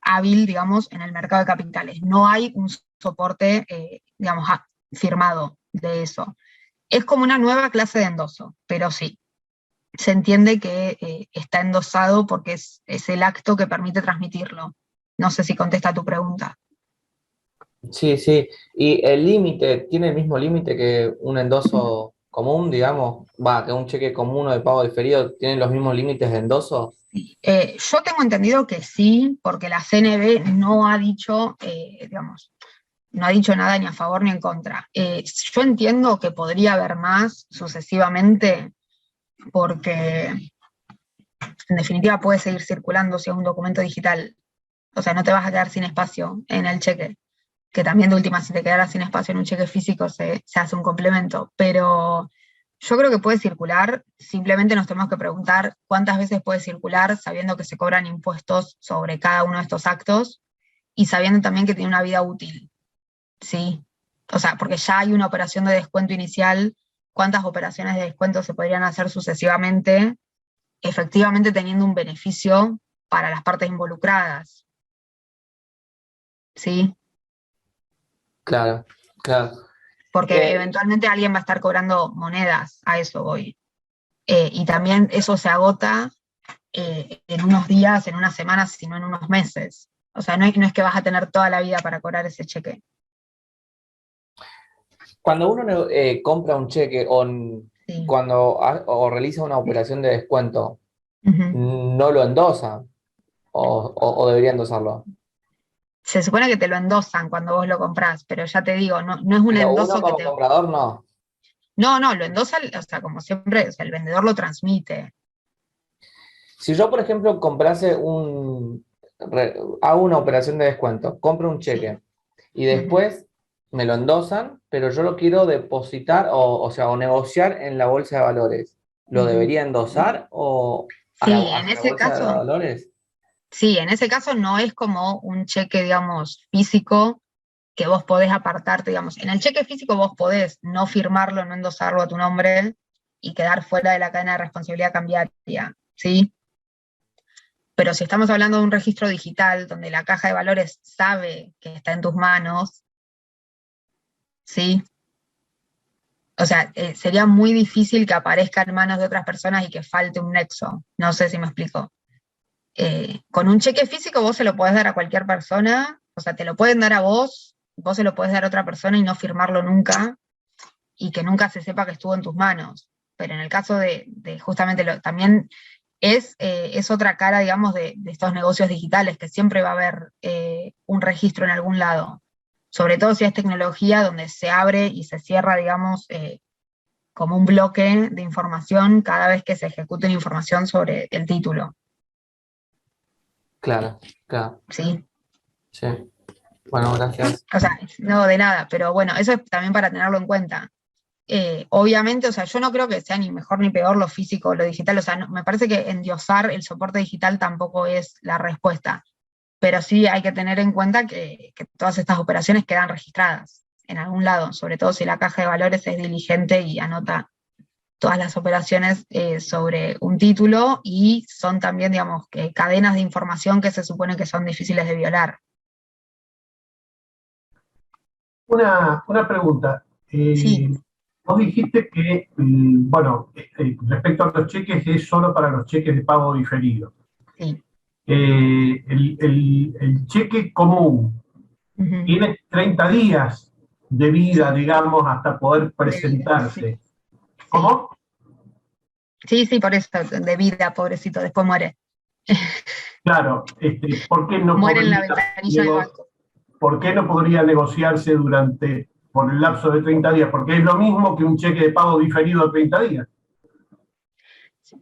hábil, digamos, en el mercado de capitales. No hay un soporte, digamos, firmado de eso. Es como una nueva clase de endoso, pero sí, se entiende que está endosado porque es el acto que permite transmitirlo. No sé si contesta tu pregunta. Sí, sí. ¿Y el límite, tiene el mismo límite que un endoso común, digamos? Que un cheque común o de pago diferido, ¿tienen los mismos límites de endoso? Yo tengo entendido que sí, porque la CNB no ha dicho, digamos, no ha dicho nada ni a favor ni en contra. Yo entiendo que podría haber más sucesivamente, porque en definitiva puede seguir circulando si es un documento digital. O sea, no te vas a quedar sin espacio en el cheque, que también de última, si te quedaras sin espacio en un cheque físico se hace un complemento, pero yo creo que puede circular. Simplemente nos tenemos que preguntar cuántas veces puede circular, sabiendo que se cobran impuestos sobre cada uno de estos actos, y sabiendo también que tiene una vida útil, ¿sí? O sea, porque ya hay una operación de descuento inicial, ¿cuántas operaciones de descuento se podrían hacer sucesivamente, efectivamente teniendo un beneficio para las partes involucradas? ¿Sí? Claro, claro. Porque eventualmente alguien va a estar cobrando monedas, a eso voy. Y también eso se agota en unos días, en unas semanas, sino en unos meses. O sea, no es que vas a tener toda la vida para cobrar ese cheque. Cuando uno compra un cheque Sí. o realiza una operación de descuento, Uh-huh. no lo endosa. o debería endosarlo. Se supone que te lo endosan cuando vos lo comprás, pero ya te digo, no es un Pero endoso uno que como comprador no. No, lo endosa, o sea, como siempre, o sea, el vendedor lo transmite. Si yo, por ejemplo, hago una operación de descuento, compro un cheque y después me lo endosan, pero yo lo quiero depositar o negociar en la bolsa de valores, ¿lo debería endosar o Sí, a en la ese bolsa de caso, valores? sí, en ese caso no es como un cheque, digamos, físico que vos podés apartarte, digamos. En el cheque físico vos podés no firmarlo, no endosarlo a tu nombre y quedar fuera de la cadena de responsabilidad cambiaria, ¿sí? Pero si estamos hablando de un registro digital donde la caja de valores sabe que está en tus manos, ¿sí? O sea, sería muy difícil que aparezca en manos de otras personas y que falte un nexo. No sé si me explico. Con un cheque físico vos se lo podés dar a cualquier persona, o sea, te lo pueden dar a vos se lo podés dar a otra persona y no firmarlo nunca, y que nunca se sepa que estuvo en tus manos. Pero en el caso de justamente también es otra cara, digamos, de estos negocios digitales, que siempre va a haber un registro en algún lado, sobre todo si es tecnología donde se abre y se cierra, digamos, como un bloque de información cada vez que se ejecute una información sobre el título. Claro. ¿Sí? Sí. Bueno, gracias. O sea, no de nada, pero bueno, eso es también para tenerlo en cuenta. Obviamente, o sea, yo no creo que sea ni mejor ni peor lo físico o lo digital, o sea, me parece que endiosar el soporte digital tampoco es la respuesta, pero sí hay que tener en cuenta que todas estas operaciones quedan registradas en algún lado, sobre todo si la caja de valores es diligente y anota todas las operaciones sobre un título, y son también, digamos, que cadenas de información que se supone que son difíciles de violar. Una pregunta. Sí. Vos dijiste que, bueno, respecto a los cheques, es solo para los cheques de pago diferido. Sí. El cheque común tiene 30 días de vida, digamos, hasta poder presentarse. ¿Cómo? Sí, por eso, de vida, pobrecito, después muere. Claro, ¿por qué no Muere en la podría, ventanilla del banco. ¿por qué no podría negociarse por el lapso de 30 días? Porque es lo mismo que un cheque de pago diferido a 30 días.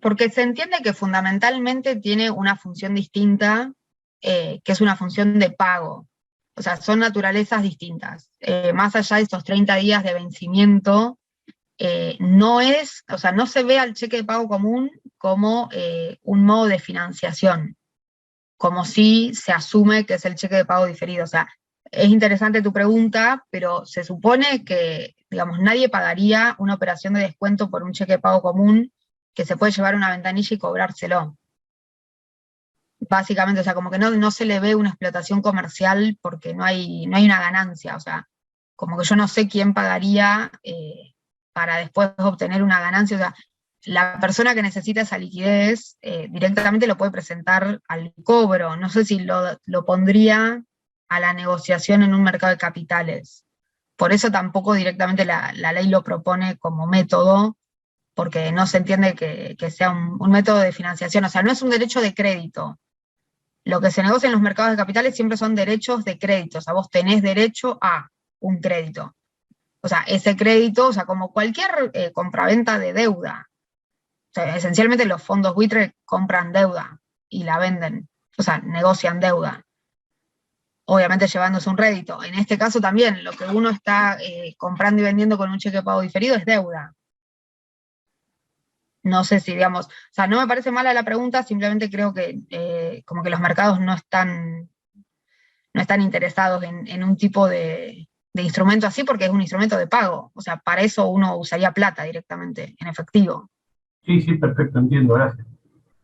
Porque se entiende que fundamentalmente tiene una función distinta, que es una función de pago. O sea, son naturalezas distintas. Más allá de estos 30 días de vencimiento, no se ve al cheque de pago común como un modo de financiación, como si se asume que es el cheque de pago diferido. O sea, es interesante tu pregunta, pero se supone que, digamos, nadie pagaría una operación de descuento por un cheque de pago común que se puede llevar una ventanilla y cobrárselo. Básicamente, o sea, como que no se le ve una explotación comercial porque no hay una ganancia. O sea, como que yo no sé quién pagaría para después obtener una ganancia. O sea, la persona que necesita esa liquidez directamente lo puede presentar al cobro. No sé si lo pondría a la negociación en un mercado de capitales. Por eso tampoco directamente la ley lo propone como método, porque no se entiende que sea un método de financiación. O sea, no es un derecho de crédito. Lo que se negocia en los mercados de capitales siempre son derechos de crédito. O sea, vos tenés derecho a un crédito. O sea, ese crédito, o sea, como cualquier compraventa de deuda. O sea, esencialmente los fondos buitre compran deuda y la venden. O sea, negocian deuda. Obviamente llevándose un rédito. En este caso también, lo que uno está comprando y vendiendo con un cheque de pago diferido es deuda. No sé si, digamos, o sea, no me parece mala la pregunta, simplemente creo que como que los mercados no están interesados en un tipo de instrumento así, porque es un instrumento de pago. O sea, para eso uno usaría plata directamente, en efectivo. Sí, perfecto, entiendo, gracias.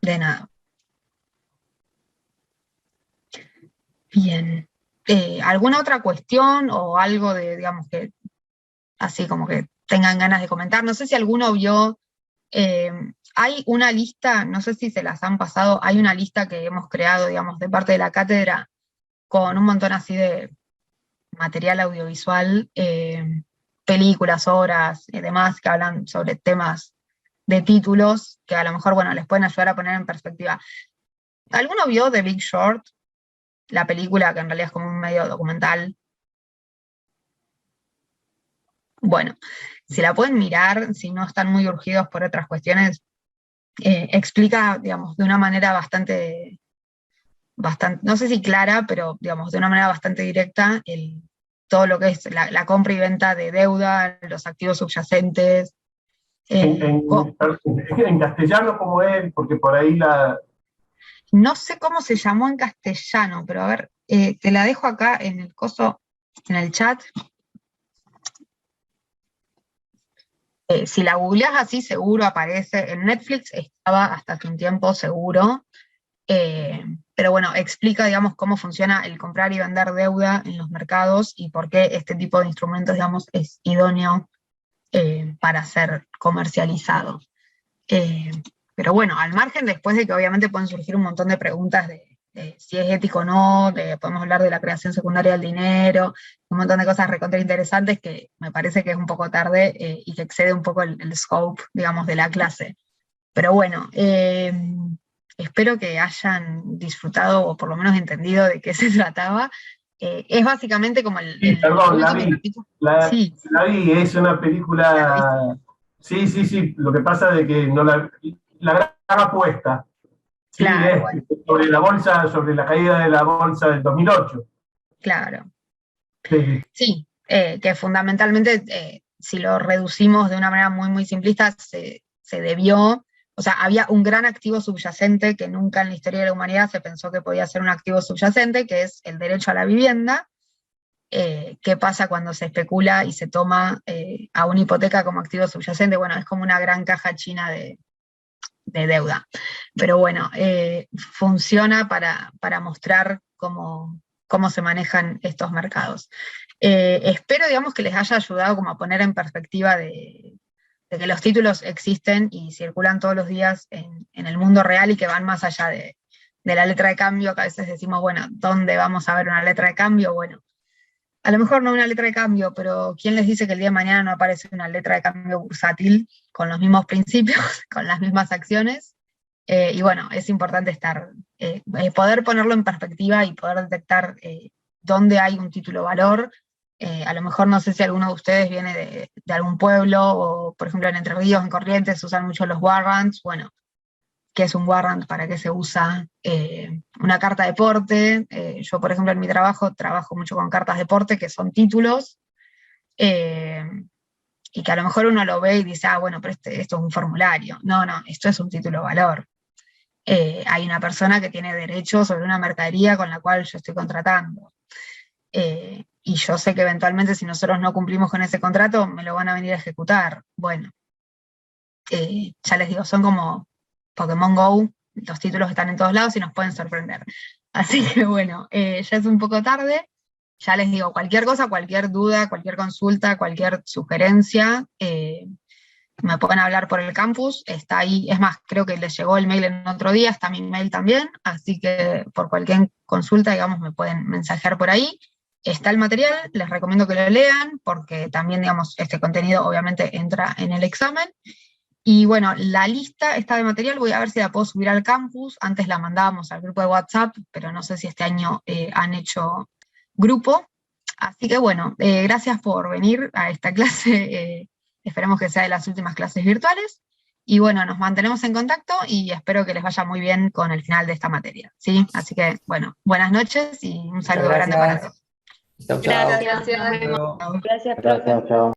De nada. Bien. ¿Alguna otra cuestión o algo digamos, que así como que tengan ganas de comentar? No sé si alguno vio, hay una lista, no sé si se las han pasado, hay una lista que hemos creado, digamos, de parte de la cátedra, con un montón así de material audiovisual, películas, obras y demás, que hablan sobre temas de títulos, que a lo mejor, bueno, les pueden ayudar a poner en perspectiva. ¿Alguno vio The Big Short? La película que en realidad es como un medio documental. Bueno, si la pueden mirar, si no están muy urgidos por otras cuestiones, explica, digamos, de una manera bastante, no sé si clara, pero digamos, de una manera bastante directa, todo lo que es la compra y venta de deuda, los activos subyacentes. En castellano, ¿cómo es? Porque por ahí No sé cómo se llamó en castellano, pero a ver, te la dejo acá en el coso, en el chat. Si la googleás así, seguro aparece. En Netflix estaba hasta hace un tiempo, seguro. Pero bueno, explica, digamos, cómo funciona el comprar y vender deuda en los mercados y por qué este tipo de instrumentos, digamos, es idóneo para ser comercializado. Pero bueno, al margen, después de que obviamente pueden surgir un montón de preguntas de si es ético o no, podemos hablar de la creación secundaria del dinero, un montón de cosas recontra interesantes que me parece que es un poco tarde y que excede un poco el scope, digamos, de la clase. Pero bueno, espero que hayan disfrutado o por lo menos entendido de qué se trataba. Es básicamente como perdón, la vi, es una película... Sí, lo que pasa es que no la gran apuesta. Sí, claro, sobre la bolsa, sobre la caída de la bolsa del 2008. Claro. Sí, que fundamentalmente, si lo reducimos de una manera muy, muy simplista, se debió, o sea, había un gran activo subyacente que nunca en la historia de la humanidad se pensó que podía ser un activo subyacente, que es el derecho a la vivienda. ¿Qué pasa cuando se especula y se toma a una hipoteca como activo subyacente? Bueno, es como una gran caja china de deuda. Pero bueno, funciona para mostrar cómo se manejan estos mercados. Espero, digamos, que les haya ayudado como a poner en perspectiva de que los títulos existen y circulan todos los días en el mundo real y que van más allá de la letra de cambio, que a veces decimos, bueno, ¿dónde vamos a ver una letra de cambio? Bueno, a lo mejor no una letra de cambio, pero ¿quién les dice que el día de mañana no aparece una letra de cambio bursátil con los mismos principios, con las mismas acciones? Y bueno, es importante poder ponerlo en perspectiva y poder detectar dónde hay un título valor. A lo mejor no sé si alguno de ustedes viene de algún pueblo, o por ejemplo en Entre Ríos, en Corrientes, se usan mucho los warrants. Bueno, ¿qué es un warrant? ¿Para qué se usa? Una carta de porte. Yo, por ejemplo, en mi trabajo mucho con cartas de porte, que son títulos, y que a lo mejor uno lo ve y dice, bueno, pero esto es un formulario. No, esto es un título valor. Hay una persona que tiene derecho sobre una mercadería con la cual yo estoy contratando. Y yo sé que eventualmente si nosotros no cumplimos con ese contrato, me lo van a venir a ejecutar. Bueno, ya les digo, son como Pokémon Go, los títulos están en todos lados y nos pueden sorprender. Así que bueno, ya es un poco tarde. Ya les digo, cualquier cosa, cualquier duda, cualquier consulta, cualquier sugerencia, me pueden hablar por el campus, está ahí, es más, creo que les llegó el mail en otro día, está mi mail también, así que por cualquier consulta, digamos, me pueden mensajear por ahí. Está el material, les recomiendo que lo lean, porque también, digamos, este contenido obviamente entra en el examen. Y bueno, la lista está de material, voy a ver si la puedo subir al campus. Antes la mandábamos al grupo de WhatsApp, pero no sé si este año han hecho grupo. Así que bueno, gracias por venir a esta clase. Esperemos que sea de las últimas clases virtuales. Y bueno, nos mantenemos en contacto y espero que les vaya muy bien con el final de esta materia. ¿Sí? Así que bueno, buenas noches y un saludo grande para todos. Chau, chau. Gracias. Hasta luego. Gracias, profe. Chau.